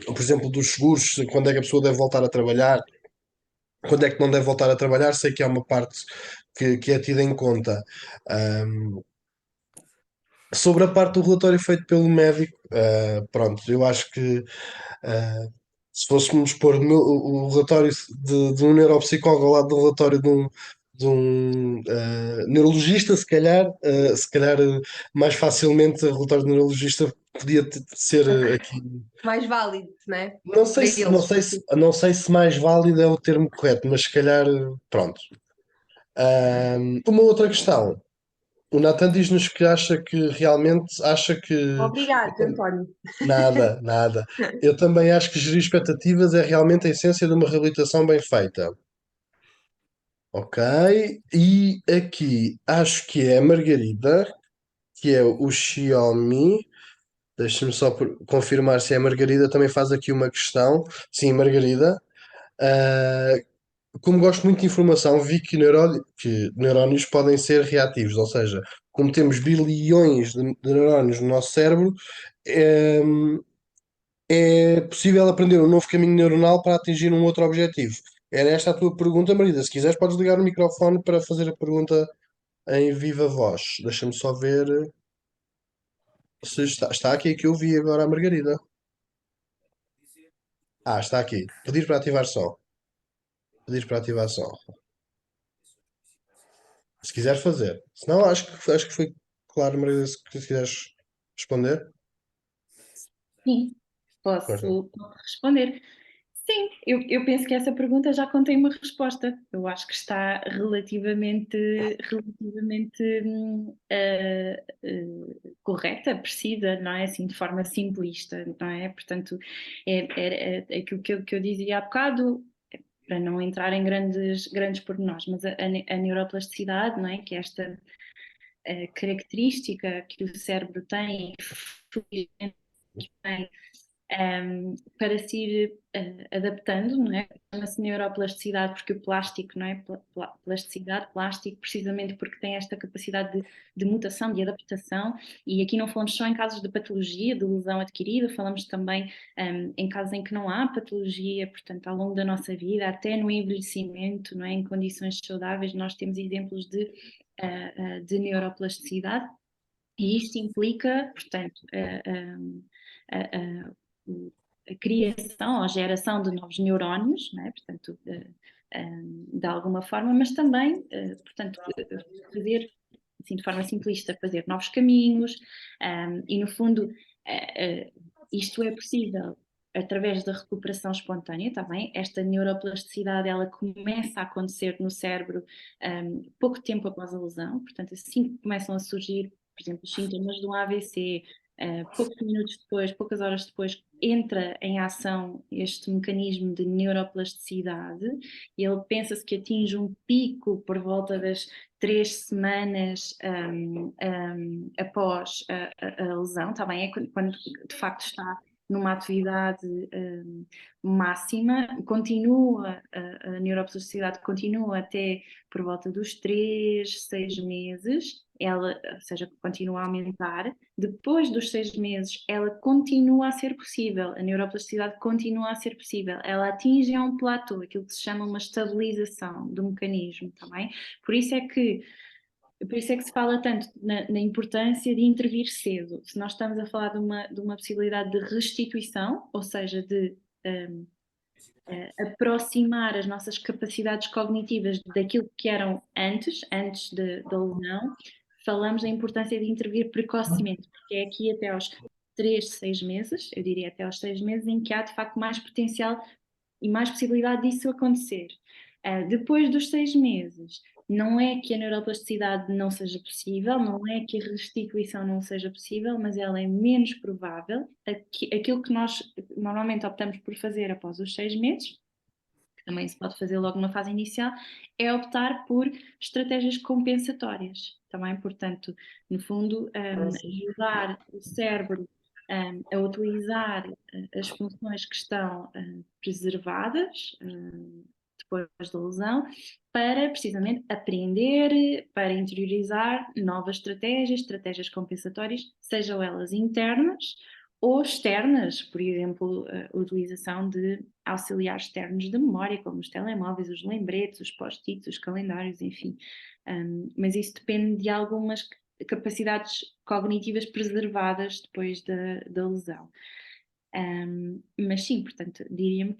por exemplo, dos seguros, quando é que a pessoa deve voltar a trabalhar, quando é que não deve voltar a trabalhar, sei que é uma parte que é tida em conta. Um, Sobre a parte do relatório feito pelo médico, pronto, eu acho que se fôssemos pôr o relatório de um neuropsicólogo ao lado do relatório de um neurologista, se calhar mais facilmente o relatório de neurologista podia ser aqui. Mais válido, né? Não sei Para se, não eles. sei se, não sei se mais válido é o termo correto, mas se calhar, pronto. Uma outra questão. O Nathan diz-nos que acha que Obrigada, António. nada, nada. Eu também acho que gerir expectativas é realmente a essência de uma reabilitação bem feita. Ok? E aqui acho que é a Margarida, que é o Xiaomi. Deixa-me só confirmar se é a Margarida. Também faz aqui uma questão. Sim, Margarida. Ah, como gosto muito de informação, vi que neurónios podem ser reativos, ou seja, como temos bilhões de neurónios no nosso cérebro, é possível aprender um novo caminho neuronal para atingir um outro objetivo. Era esta a tua pergunta, Marida. Se quiseres, podes ligar o microfone para fazer a pergunta em viva voz. Deixa-me só ver se está aqui que eu vi agora a Margarida. Está aqui. Pedir para ativar som. Pedir para ativar som. Se quiseres fazer. Se não, acho que foi claro, Margarida, se quiseres responder. Sim, Força. posso responder. Sim, eu penso que essa pergunta já contém uma resposta. Eu acho que está relativamente correta, precisa, não é? Assim, de forma simplista, não é? Portanto, é aquilo que eu dizia há bocado, para não entrar em grandes pormenores, mas a neuroplasticidade, não é? Que é esta característica que o cérebro tem, felizmente tem, para se ir adaptando, não é? Chama-se neuroplasticidade porque o plástico, não é? Plasticidade, plástico, precisamente porque tem esta capacidade de mutação, de adaptação, e aqui não falamos só em casos de patologia, de lesão adquirida, falamos também em casos em que não há patologia, portanto, ao longo da nossa vida, até no envelhecimento, não é? Em condições saudáveis, nós temos exemplos de neuroplasticidade, e isto implica, portanto, a, a, a criação ou geração de novos neurónios, não é? Portanto, de alguma forma, mas também, portanto, fazer, assim, de forma simplista, fazer novos caminhos, e no fundo, isto é possível através da recuperação espontânea, está bem? Esta neuroplasticidade, ela começa a acontecer no cérebro pouco tempo após a lesão, portanto, assim que começam a surgir, por exemplo, os sintomas do AVC, poucos minutos depois, poucas horas depois, entra em ação este mecanismo de neuroplasticidade, e ele pensa-se que atinge um pico por volta das 3 semanas após a lesão, está bem? É quando de facto está numa atividade máxima, continua, a neuroplasticidade continua até por volta dos 3, 6 meses, ela, ou seja, continua a aumentar. Depois dos 6 meses, ela continua a ser possível, a neuroplasticidade continua a ser possível, ela atinge a um platô, aquilo que se chama uma estabilização do mecanismo, tá bem? Por isso é que se fala tanto na importância de intervir cedo. Se nós estamos a falar de uma possibilidade de restituição, ou seja, de aproximar as nossas capacidades cognitivas daquilo que eram antes da lesão, falamos da importância de intervir precocemente, porque é aqui até aos 3, 6 meses, eu diria até aos 6 meses, em que há de facto mais potencial e mais possibilidade disso acontecer. Depois dos 6 meses, não é que a neuroplasticidade não seja possível, não é que a restituição não seja possível, mas ela é menos provável. Aquilo que nós normalmente optamos por fazer após os 6 meses, que também se pode fazer logo na fase inicial, é optar por estratégias compensatórias. Também, portanto, no fundo, ajudar o cérebro a utilizar as funções que estão preservadas depois da lesão, para precisamente aprender, para interiorizar novas estratégias compensatórias, sejam elas internas ou externas, por exemplo, a utilização de auxiliares externos de memória, como os telemóveis, os lembretes, os post-its, os calendários, enfim. Mas isso depende de algumas capacidades cognitivas preservadas depois da lesão. Mas sim, portanto, diria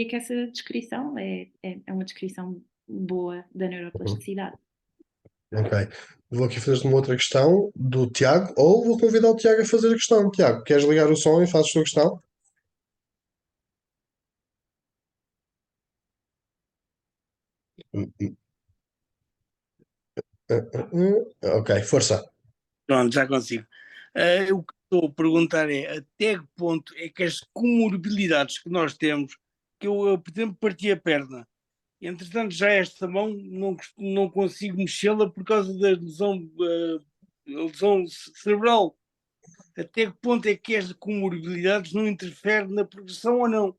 que essa descrição é uma descrição boa da neuroplasticidade. Ok. Vou aqui fazer uma outra questão do Tiago, ou vou convidar o Tiago a fazer a questão. Tiago, queres ligar o som e fazes a tua questão? Ok, força. Pronto, já consigo. O que estou a perguntar é até que ponto é que as comorbilidades que nós temos, que eu por exemplo, parti a perna, entretanto já esta mão não consigo mexê-la por causa da lesão cerebral. Até que ponto é que as comorbilidades não interferem na progressão ou não?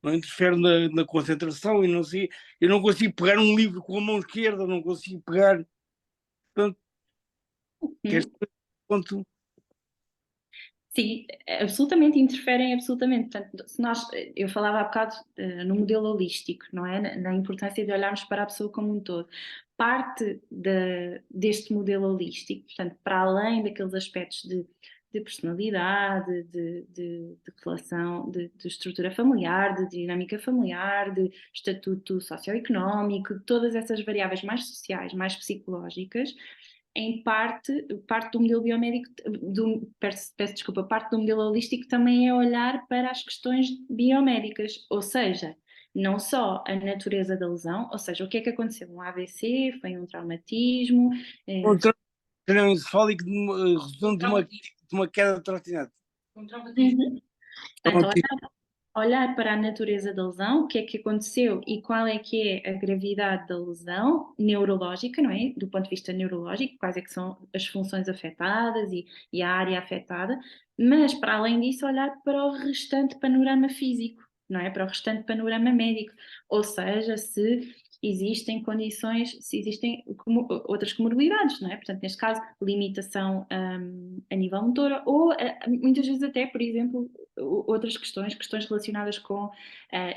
Não interfere na concentração e não sei. Eu não consigo pegar um livro com a mão esquerda, não consigo pegar. Portanto, que ponto. Sim, absolutamente interferem, absolutamente. Portanto, eu falava há bocado no modelo holístico, não é? Na importância de olharmos para a pessoa como um todo. Parte deste modelo holístico, portanto, para além daqueles aspectos de personalidade, de relação, de estrutura familiar, de dinâmica familiar, de estatuto socioeconómico, todas essas variáveis mais sociais, mais psicológicas, em parte do modelo biomédico, peço desculpa, parte do modelo holístico também é olhar para as questões biomédicas, ou seja, não só a natureza da lesão, ou seja, o que é que aconteceu? Um AVC, foi um traumatismo? Um crânio encefálico resultante de uma queda de trotinete. Uhum. Portanto, olhar para a natureza da lesão, o que é que aconteceu e qual é que é a gravidade da lesão neurológica, não é? Do ponto de vista neurológico, quais é que são as funções afetadas e a área afetada, mas para além disso olhar para o restante panorama físico, não é? Para o restante panorama médico, ou seja, se existem condições, se existem outras comorbilidades, não é? Portanto, neste caso, limitação a nível motor ou muitas vezes até, por exemplo, outras questões relacionadas com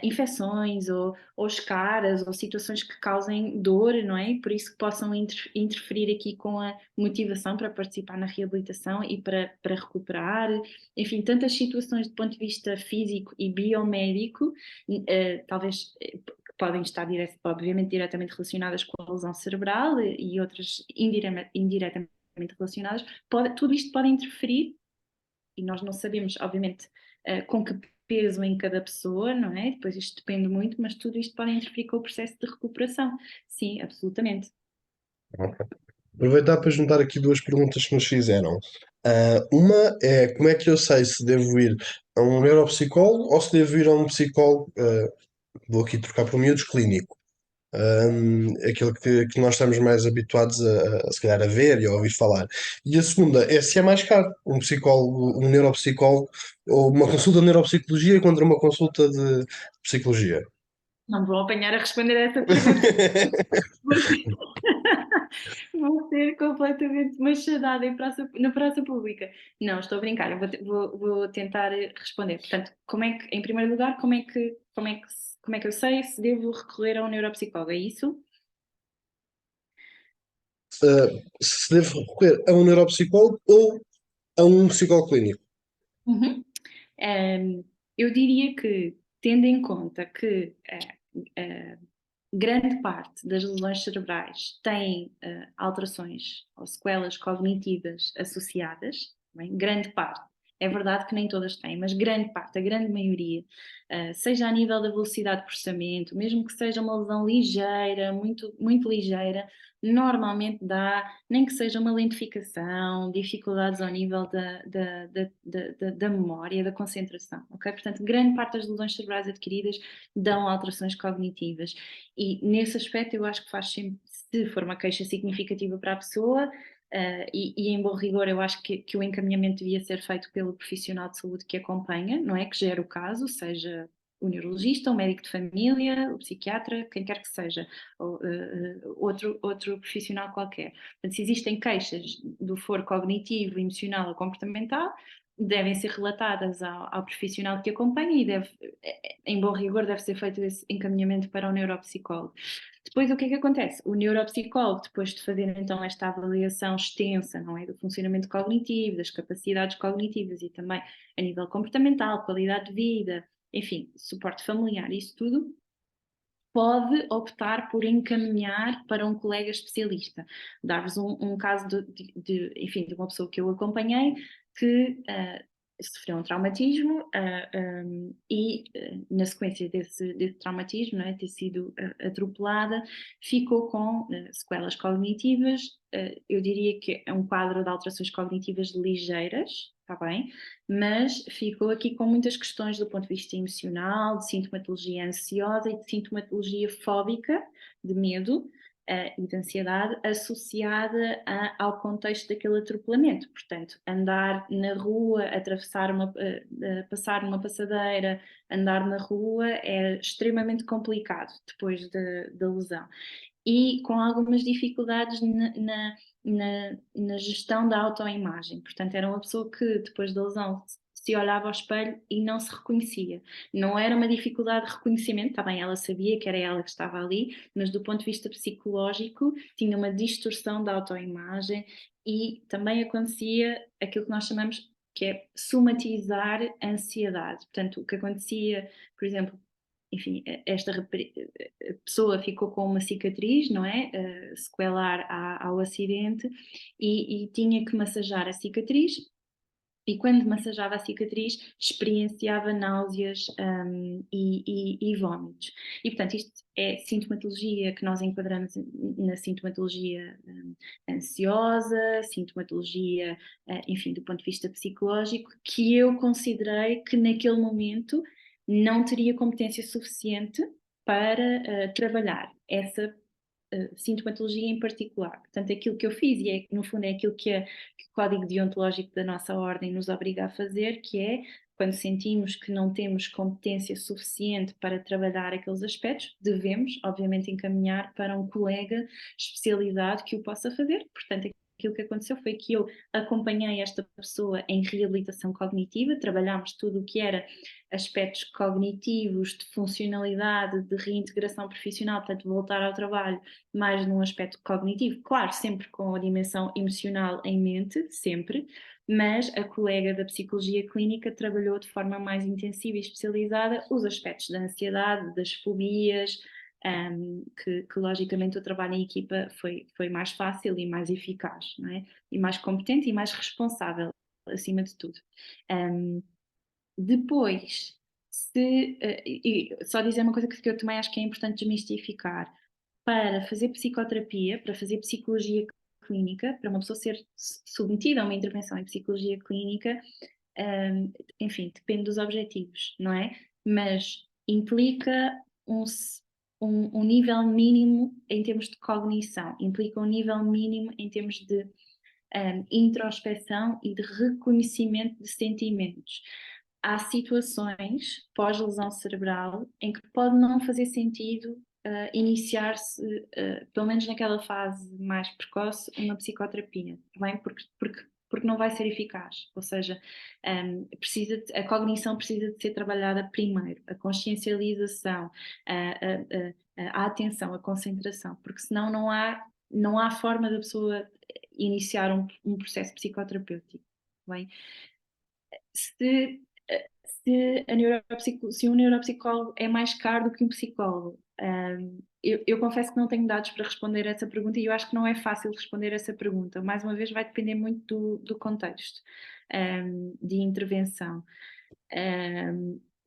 infecções ou escaras ou situações que causem dor, não é? Por isso que possam interferir aqui com a motivação para participar na reabilitação e para recuperar. Enfim, tantas situações do ponto de vista físico e biomédico, talvez podem estar obviamente diretamente relacionadas com a lesão cerebral e outras indiretamente relacionadas. Tudo isto pode interferir e nós não sabemos, obviamente, com que peso em cada pessoa, não é? Depois isto depende muito, mas tudo isto pode interferir com o processo de recuperação. Sim, absolutamente. Ok. Aproveitar para juntar aqui duas perguntas que nos fizeram. Uma é como é que eu sei se devo ir a um neuropsicólogo ou se devo ir a um psicólogo, vou aqui trocar por miúdos, clínico. Aquilo que nós estamos mais habituados se calhar a ver e a ouvir falar. E a segunda é se é mais caro um psicólogo, um neuropsicólogo ou uma consulta de neuropsicologia contra uma consulta de psicologia. Não vou apanhar a responder a essa pergunta. Vou ser completamente machadada na praça pública. Não, estou a brincar, eu vou tentar responder. Portanto, em primeiro lugar, como é que eu sei se devo recorrer a um neuropsicólogo? É isso? Se devo recorrer a um neuropsicólogo ou a um psicólogo clínico. Uhum. Eu diria que, tendo em conta que grande parte das lesões cerebrais têm alterações ou sequelas cognitivas associadas, bem, grande parte. É verdade que nem todas têm, mas grande parte, a grande maioria, seja a nível da velocidade de processamento, mesmo que seja uma lesão ligeira, muito, muito ligeira, normalmente dá, nem que seja uma lentificação, dificuldades ao nível da memória, da concentração, ok? Portanto, grande parte das lesões cerebrais adquiridas dão alterações cognitivas. E nesse aspecto eu acho que faz sempre, se for uma queixa significativa para a pessoa, e em bom rigor eu acho que o encaminhamento devia ser feito pelo profissional de saúde que acompanha, não é? Que gera o caso, seja o neurologista, o médico de família, o psiquiatra, quem quer que seja, ou outro profissional qualquer. Portanto, se existem queixas do foro cognitivo, emocional ou comportamental, devem ser relatadas ao profissional que acompanha e deve, em bom rigor, deve ser feito esse encaminhamento para o neuropsicólogo. Depois, o que é que acontece? O neuropsicólogo, depois de fazer então esta avaliação extensa, não é, do funcionamento cognitivo, das capacidades cognitivas e também a nível comportamental, qualidade de vida, enfim, suporte familiar, isso tudo, pode optar por encaminhar para um colega especialista. Dar-vos um caso enfim, de uma pessoa que eu acompanhei que sofreu um traumatismo e na sequência desse traumatismo, não é, ter sido atropelada, ficou com sequelas cognitivas, eu diria que é um quadro de alterações cognitivas ligeiras, está bem, mas ficou aqui com muitas questões do ponto de vista emocional, de sintomatologia ansiosa e de sintomatologia fóbica, de medo, e de ansiedade associada ao contexto daquele atropelamento. Portanto, andar na rua, passar numa passadeira, andar na rua é extremamente complicado depois da lesão. E com algumas dificuldades na gestão da autoimagem. Portanto, era uma pessoa que depois da lesão se olhava ao espelho e não se reconhecia. Não era uma dificuldade de reconhecimento, está bem, ela sabia que era ela que estava ali, mas do ponto de vista psicológico tinha uma distorção da autoimagem e também acontecia aquilo que nós chamamos que é somatizar a ansiedade. Portanto, o que acontecia, por exemplo, enfim, esta pessoa ficou com uma cicatriz, não é? Sequelar ao acidente e tinha que massajar a cicatriz. E quando massageava a cicatriz, experienciava náuseas e vômitos. E, portanto, isto é sintomatologia que nós enquadramos na sintomatologia ansiosa, sintomatologia, enfim, do ponto de vista psicológico, que eu considerei que naquele momento não teria competência suficiente para trabalhar essa sintomatologia em particular. Portanto, aquilo que eu fiz, e no fundo é aquilo que o código deontológico da nossa ordem nos obriga a fazer, que é, quando sentimos que não temos competência suficiente para trabalhar aqueles aspectos, devemos, obviamente, encaminhar para um colega especializado que o possa fazer. Portanto, aquilo que aconteceu foi que eu acompanhei esta pessoa em reabilitação cognitiva, trabalhámos tudo o que era aspectos cognitivos, de funcionalidade, de reintegração profissional, portanto, voltar ao trabalho mais num aspecto cognitivo, claro, sempre com a dimensão emocional em mente, sempre, mas a colega da psicologia clínica trabalhou de forma mais intensiva e especializada os aspectos da ansiedade, das fobias, que logicamente o trabalho em equipa foi mais fácil e mais eficaz, não é? E mais competente e mais responsável, acima de tudo. Depois, e só dizer uma coisa que eu também acho que é importante desmistificar, para fazer psicoterapia, para fazer psicologia clínica, para uma pessoa ser submetida a uma intervenção em psicologia clínica, enfim, depende dos objetivos, não é? Mas implica um nível mínimo em termos de cognição, implica um nível mínimo em termos de introspecção e de reconhecimento de sentimentos. Há situações pós-lesão cerebral em que pode não fazer sentido iniciar-se, pelo menos naquela fase mais precoce, uma psicoterapia, bem? Porque não vai ser eficaz, ou seja, a cognição precisa de ser trabalhada primeiro, a consciencialização, a atenção, a concentração, porque senão não há forma da pessoa iniciar um processo psicoterapêutico, bem? Se um neuropsicólogo é mais caro do que um psicólogo, Eu confesso que não tenho dados para responder essa pergunta e eu acho que não é fácil responder essa pergunta. Mais uma vez, vai depender muito do contexto de intervenção.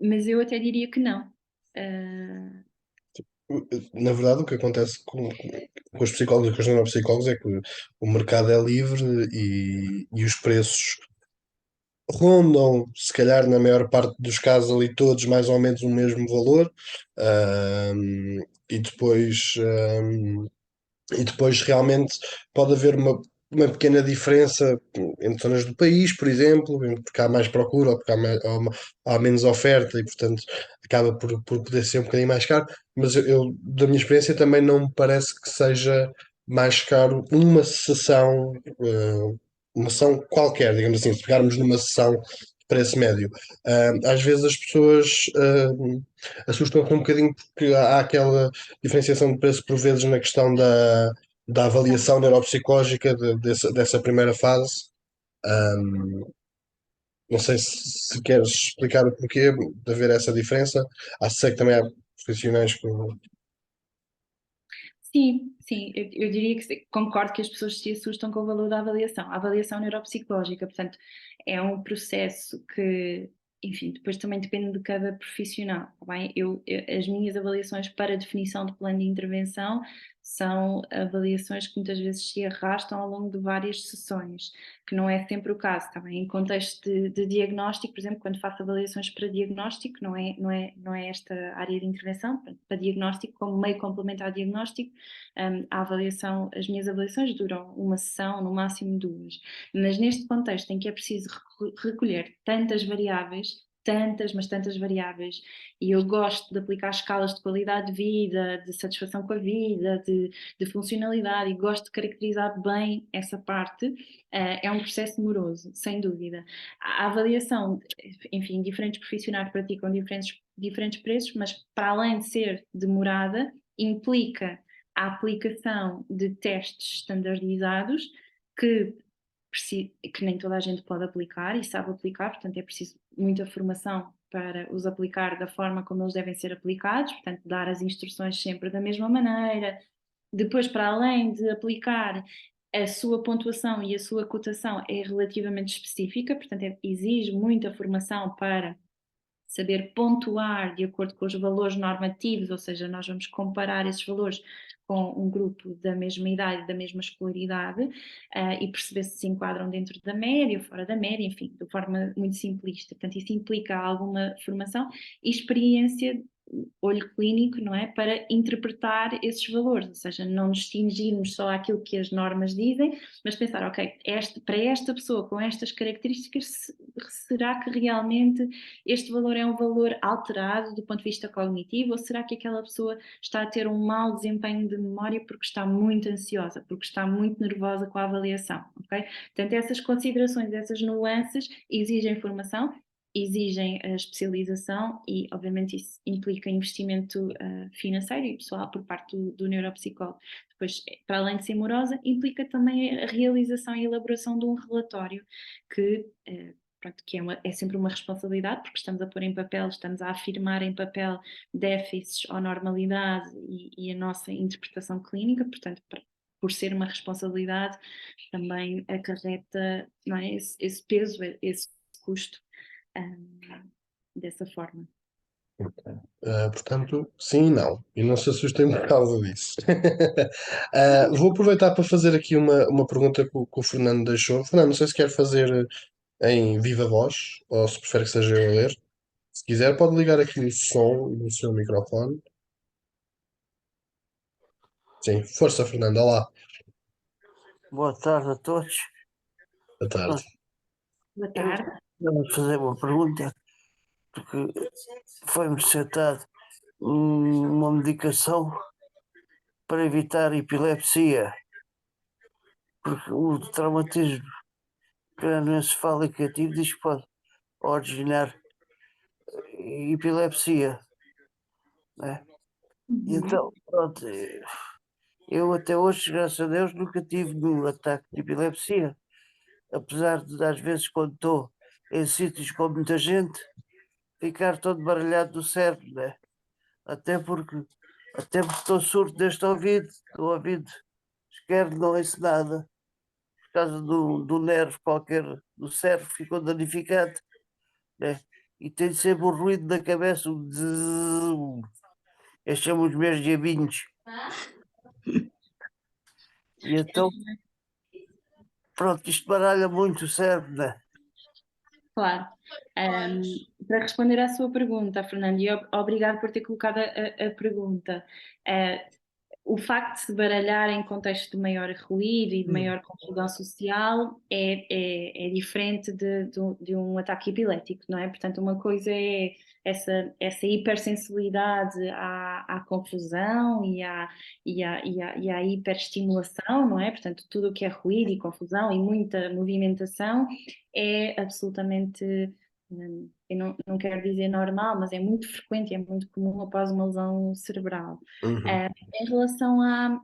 Mas eu até diria que não. Na verdade, o que acontece com os psicólogos e com os neuropsicólogos é que o mercado é livre e os preços rondam, se calhar, na maior parte dos casos, ali todos mais ou menos o mesmo valor. Ahm, e depois. E depois realmente pode haver uma pequena diferença entre zonas do país, por exemplo, porque há mais procura ou porque há menos oferta e, portanto, acaba por poder ser um bocadinho mais caro. Mas da minha experiência, também não me parece que seja mais caro uma sessão, uma sessão qualquer, digamos assim, se pegarmos numa sessão de preço médio. Às vezes as pessoas assustam-se um bocadinho porque há aquela diferenciação de preço por vezes na questão da avaliação neuropsicológica dessa primeira fase. Ahm, não sei se queres explicar o porquê de haver essa diferença. Sei que também há profissionais que. Sim, eu diria que concordo que as pessoas se assustam com o valor da avaliação. A avaliação neuropsicológica, portanto, é um processo que, enfim, depois também depende de cada profissional, tá bem? As minhas avaliações para definição de plano de intervenção são avaliações que muitas vezes se arrastam ao longo de várias sessões, que não é sempre o caso, tá bem? Em contexto de diagnóstico, por exemplo, quando faço avaliações para diagnóstico, não é esta área de intervenção, portanto, para diagnóstico, como meio complementar ao diagnóstico, as minhas avaliações duram uma sessão, no máximo duas. Mas neste contexto em que é preciso recolher tantas variáveis, tantas variáveis, e eu gosto de aplicar escalas de qualidade de vida, de satisfação com a vida, de funcionalidade, e gosto de caracterizar bem essa parte, é um processo demoroso, sem dúvida. A avaliação, enfim, diferentes profissionais praticam diferentes preços, mas para além de ser demorada, implica a aplicação de testes standardizados que nem toda a gente pode aplicar e sabe aplicar, portanto é preciso muita formação para os aplicar da forma como eles devem ser aplicados, portanto dar as instruções sempre da mesma maneira. Depois, para além de aplicar, a sua pontuação e a sua cotação é relativamente específica, portanto exige muita formação para saber pontuar de acordo com os valores normativos, ou seja, nós vamos comparar esses valores com um grupo da mesma idade, da mesma escolaridade, e perceber se enquadram dentro da média ou fora da média, enfim, de forma muito simplista. Portanto, isso implica alguma formação e experiência, olho clínico, não é? Para interpretar esses valores, ou seja, não nos cingirmos só àquilo que as normas dizem, mas pensar, ok, para esta pessoa com estas características, será que realmente este valor é um valor alterado do ponto de vista cognitivo, ou será que aquela pessoa está a ter um mau desempenho de memória porque está muito ansiosa, porque está muito nervosa com a avaliação, ok? Portanto, essas considerações, essas nuances exigem formação, exigem a especialização e, obviamente, isso implica investimento financeiro e pessoal por parte do neuropsicólogo. Depois, para além de ser morosa, implica também a realização e elaboração de um relatório que pronto, que é sempre uma responsabilidade, porque estamos a pôr em papel, estamos a afirmar em papel déficits ou normalidade e a nossa interpretação clínica, portanto, por ser uma responsabilidade, também acarreta, não é, esse peso, esse custo, dessa forma. Portanto, sim e não. E não se assustem por causa disso. Vou aproveitar para fazer aqui uma pergunta que o Fernando deixou. Fernando, não sei se quer fazer em viva voz ou se prefere que seja eu a ler. Se quiser, pode ligar aqui o som do seu microfone. Sim, força, Fernando. Olá. Boa tarde a todos. Boa tarde. Boa tarde. Vamos fazer uma pergunta, porque foi-me recetado uma medicação para evitar epilepsia, porque o traumatismo crânioencefálico ativo diz que pode originar epilepsia, né? E então, pronto, eu até hoje, graças a Deus, nunca tive um ataque de epilepsia, apesar de, às vezes, quando estou em sítios com muita gente, ficar todo baralhado do cérebro, né? Até porque Até porque estou surdo deste ouvido, do ouvido esquerdo não ouço nada, por causa do nervo qualquer, do cérebro ficou danificado, né? E tem sempre um ruído na cabeça, um zzz. Estes são os meus diabinhos. E então, pronto, isto baralha muito o cérebro, né? Claro. Para responder à sua pergunta, Fernando, e obrigado por ter colocado a pergunta. O facto de se baralhar em contexto de maior ruído e de maior confusão social é diferente de um ataque epilético, não é? Portanto, uma coisa é essa hipersensibilidade à confusão e à hiperestimulação, não é? Portanto, tudo o que é ruído e confusão e muita movimentação é absolutamente, eu não quero dizer normal, mas é muito frequente e é muito comum após uma lesão cerebral. Em relação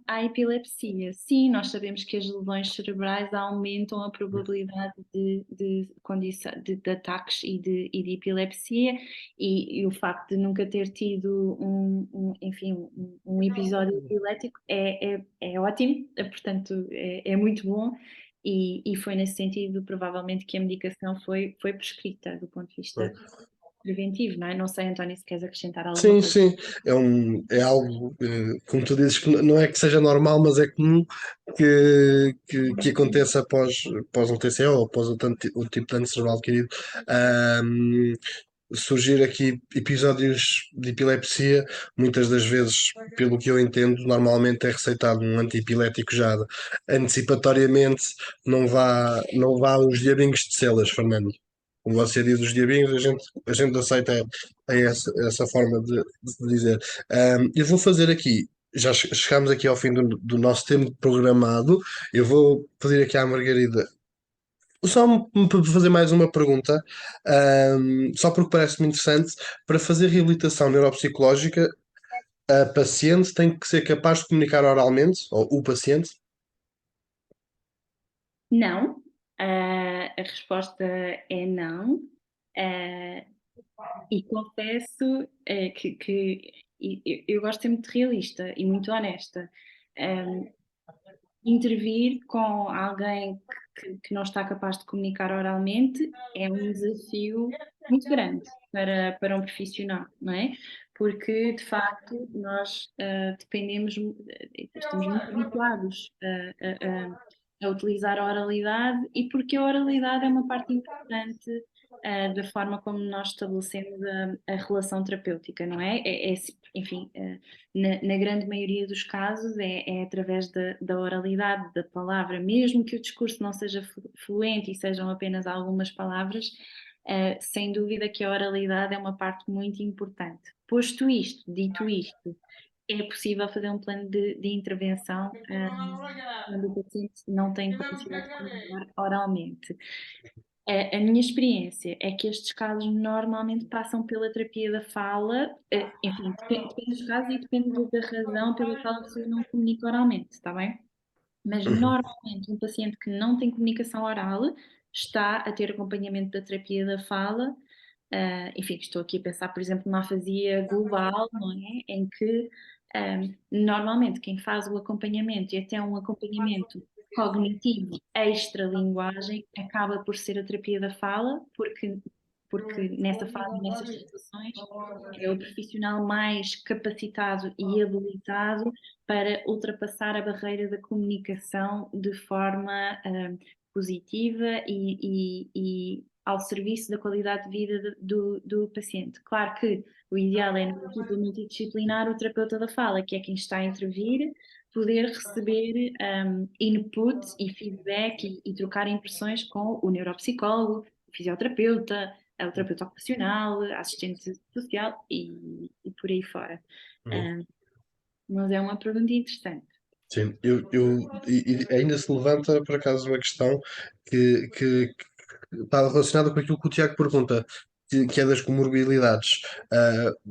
à epilepsia, sim, nós sabemos que as lesões cerebrais aumentam a probabilidade de ataques e de epilepsia, e o facto de nunca ter tido um episódio epilético é ótimo, portanto é muito bom. E foi nesse sentido, provavelmente, que a medicação foi prescrita do ponto de vista preventivo, não é? Não sei, António, se queres acrescentar alguma Sim, coisa. sim, é algo, como tu dizes, que não é que seja normal, mas é comum que aconteça após um TCO ou após o tipo de dano cerebral adquirido. Ahm, Surgir aqui episódios de epilepsia, muitas das vezes, pelo que eu entendo, normalmente é receitado um antiepilético já antecipatoriamente, não vá os diabinhos de celas, Fernando. Como você diz, os diabinhos, a gente aceita essa forma de dizer. Eu vou fazer aqui, já chegamos aqui ao fim do nosso tempo programado. Eu vou pedir aqui à Margarida só para fazer mais uma pergunta, só porque parece-me interessante. Para fazer reabilitação neuropsicológica, a paciente tem que ser capaz de comunicar oralmente, ou o paciente? Não, a resposta é não. Ah, e confesso eu gosto de ser muito realista e muito honesta. Um, Intervir com alguém que não está capaz de comunicar oralmente é um desafio muito grande para um profissional, não é? Porque, de facto, nós estamos muito habituados a utilizar a oralidade, e porque a oralidade é uma parte importante da forma como nós estabelecemos a relação terapêutica, não é? Enfim, na grande maioria dos casos é através da oralidade, da palavra, mesmo que o discurso não seja fluente e sejam apenas algumas palavras, sem dúvida que a oralidade é uma parte muito importante. Dito isto, é possível fazer um plano de intervenção quando o paciente não tem capacidade de comunicar oralmente. A minha experiência é que estes casos normalmente passam pela terapia da fala, enfim, depende dos casos e depende da razão pela qual a pessoa não comunica oralmente, está bem? Mas Uhum. normalmente um paciente que não tem comunicação oral está a ter acompanhamento da terapia da fala. Enfim, estou aqui a pensar, por exemplo, numa afasia global, não é? Em que normalmente quem faz o acompanhamento, e até um acompanhamento cognitivo extralinguagem, acaba por ser a terapia da fala, porque nessa fase, nessas situações, é o profissional mais capacitado e habilitado para ultrapassar a barreira da comunicação de forma positiva e ao serviço da qualidade de vida do paciente. Claro que o ideal é, numa equipa multidisciplinar, o terapeuta da fala, que é quem está a intervir, poder receber input e feedback e trocar impressões com o neuropsicólogo, o fisioterapeuta, o terapeuta ocupacional, a assistente social e por aí fora. Mas é uma pergunta interessante. Sim, e ainda se levanta por acaso uma questão que está relacionada com aquilo que o Tiago pergunta, que é das comorbilidades.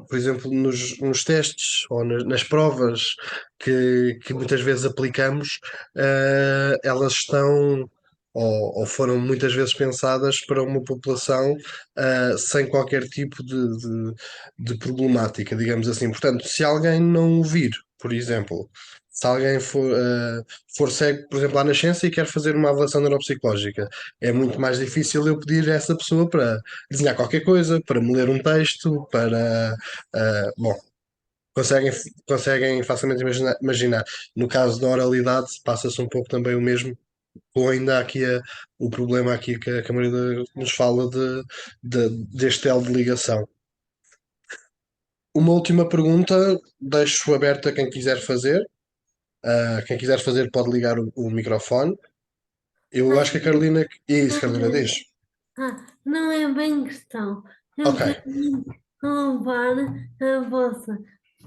Por exemplo, nos testes ou nas provas que muitas vezes aplicamos, elas estão ou foram muitas vezes pensadas para uma população sem qualquer tipo de problemática, digamos assim. Portanto, se alguém não o vir, por exemplo, se alguém for cego, por exemplo, à nascença e quer fazer uma avaliação neuropsicológica, é muito mais difícil eu pedir a essa pessoa para desenhar qualquer coisa, para me ler um texto, bom, conseguem facilmente imaginar. No caso da oralidade, passa-se um pouco também o mesmo, ou ainda há aqui o problema aqui que a Marina nos fala deste elo de ligação. Uma última pergunta, deixo aberta a quem quiser fazer. Quem quiser fazer pode ligar o microfone. Eu acho que a Carolina. Isso, Carolina, diz. Não é bem questão. Eu Ok. quero louvar a vossa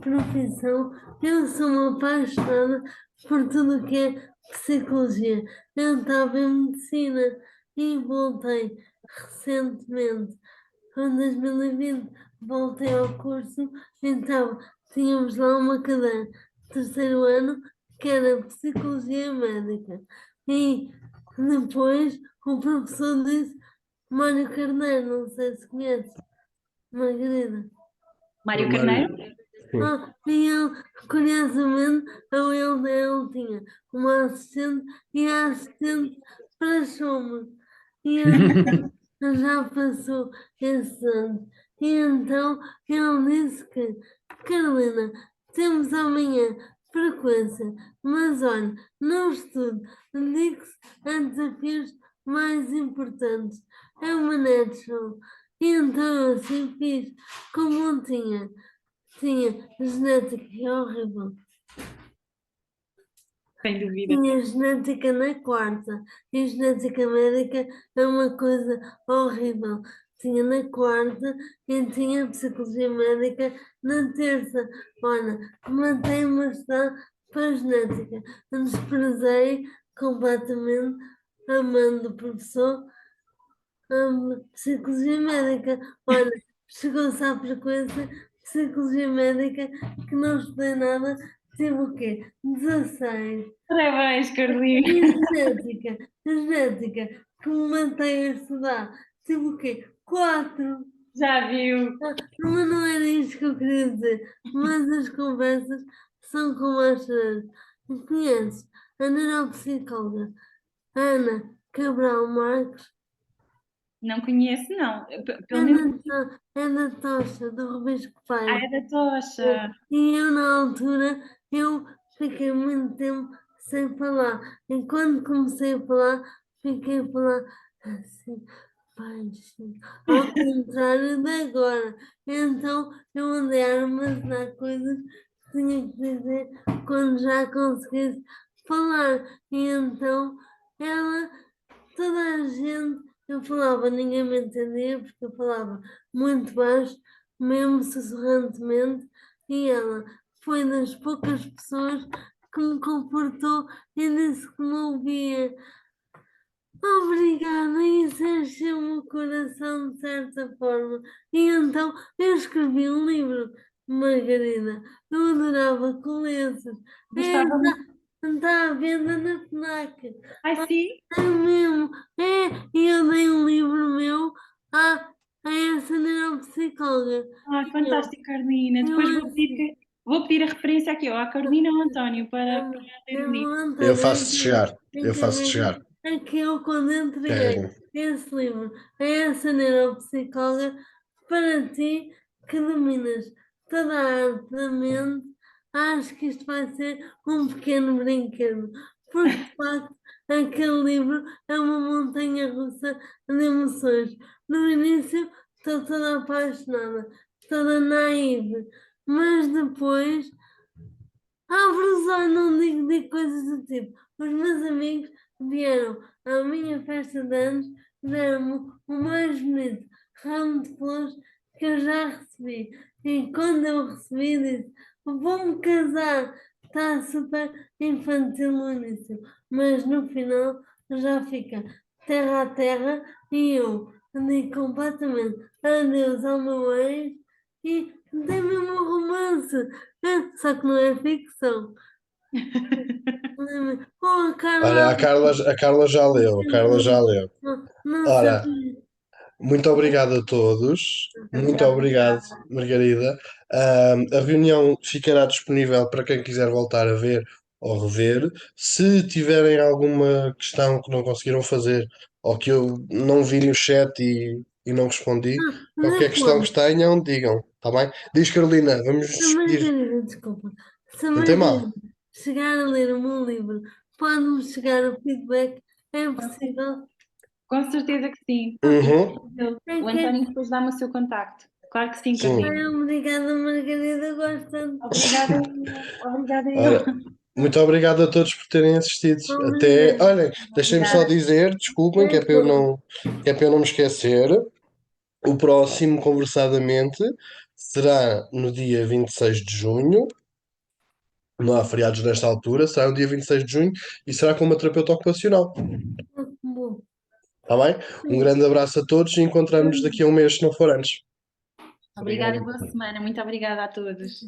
profissão. Eu sou uma apaixonada por tudo o que é psicologia. Eu estava em medicina e voltei recentemente, em 2020, voltei ao curso, então tínhamos lá uma cadeira, terceiro ano, que era psicologia médica. E depois o professor disse, Mário Carneiro, não sei se conhece, Margarida. Mário Carneiro? E ele, curiosamente, ele tinha uma assistente e a assistente passou-me. E ele já passou esse ano. E então ele disse que, Carolina, temos amanhã frequência, mas olha, não estudo, dedique-se a desafios mais importantes. É uma natural. E então eu assim fiz, como não tinha genética, é horrível. Sem dúvida. Tinha genética na quarta e genética médica é uma coisa horrível. Tinha na quarta e tinha psicologia médica na terça. Olha, matei-me a estudar para a genética. Desprezei completamente, amando o professor, psicologia médica. Olha, chegou-se à frequência psicologia médica que não estudei nada. Tive o quê? 16. Parabéns, Carolina. E genética, que me mantém a estudar. Tive o quê? 4. Já viu? Mas não era isto que eu queria dizer. Mas as conversas são como as suas. Conheces a neuropsicóloga Ana Cabral Marques? Não conheço, não. Pelo É menos. da Tocha, do Rubisco Pai. Ah, é da tocha. E eu, na altura, eu fiquei muito tempo sem falar. E quando comecei a falar, fiquei a falar assim, baixinho, ao contrário de agora. Então, eu andei a armazenar coisas que tinha que dizer quando já conseguisse falar. E então, ela, toda a gente, eu falava, ninguém me entendia, porque eu falava muito baixo, mesmo sussurrantemente, e ela foi das poucas pessoas que me comportou e disse que me ouvia. Obrigada, isso encheu-me o coração de certa forma. E então eu escrevi um livro, Margarida. Eu adorava que lesses. Gostava muito. Está à venda na FNAC. Ai, sim? É mesmo. E eu dei um livro meu a essa neuropsicóloga. Ah, fantástico, Carolina. Depois vou pedir a referência aqui, ó, à Carolina ou ao António, para ler o livro. Eu faço-te chegar. Eu faço-te chegar. É que eu, quando entreguei Carolina. esse livro a essa neuropsicóloga, para ti que dominas toda a arte da mente, acho que isto vai ser um pequeno brinquedo. Porque, de facto, aquele livro é uma montanha russa de emoções. No início, estou toda apaixonada, toda naive, mas depois abro os olhos, não digo coisas do tipo. Os meus amigos vieram à minha festa de anos, deram-me o mais bonito ramo de flores que eu já recebi. E quando eu recebi, disse: vou-me casar. Está super infantil no início, mas no final já fica terra a terra e eu andei completamente adeus ao meu ex e tem mesmo um romance. Só que não é ficção. Oh, a Olha, Carla, a Carla já leu, a Carla já leu. não Ora, sabia. muito obrigado a todos. Muito obrigado, Margarida. A reunião ficará disponível para quem quiser voltar a ver ou rever. Se tiverem alguma questão que não conseguiram fazer ou que eu não vi no chat e não respondi, qualquer questão que Depois, tenham, digam, tá bem? Diz Carolina, vamos se a despedir. Margarida, desculpa, se a Não tem Margarida mal. chegar a ler o meu livro, pode-me chegar o feedback, é possível? Com certeza que sim. Uhum, O António depois dá-me o seu contacto. Claro que sim, sim. Carolina. Ai, obrigada, Margarida, gosto tanto. Obrigada, obrigada eu. Ora, muito obrigado a todos por terem assistido. Até, Obrigada. olhem, deixem-me só dizer, desculpem, que é para eu não me esquecer. O próximo Conversadamente será no dia 26 de junho. Não há feriados nesta altura, será no dia 26 de junho e será com uma terapeuta ocupacional. Bom, Está bem? Um grande abraço a todos e encontramos-nos daqui a um mês, se não for antes. Obrigada e boa semana. Muito obrigada a todos.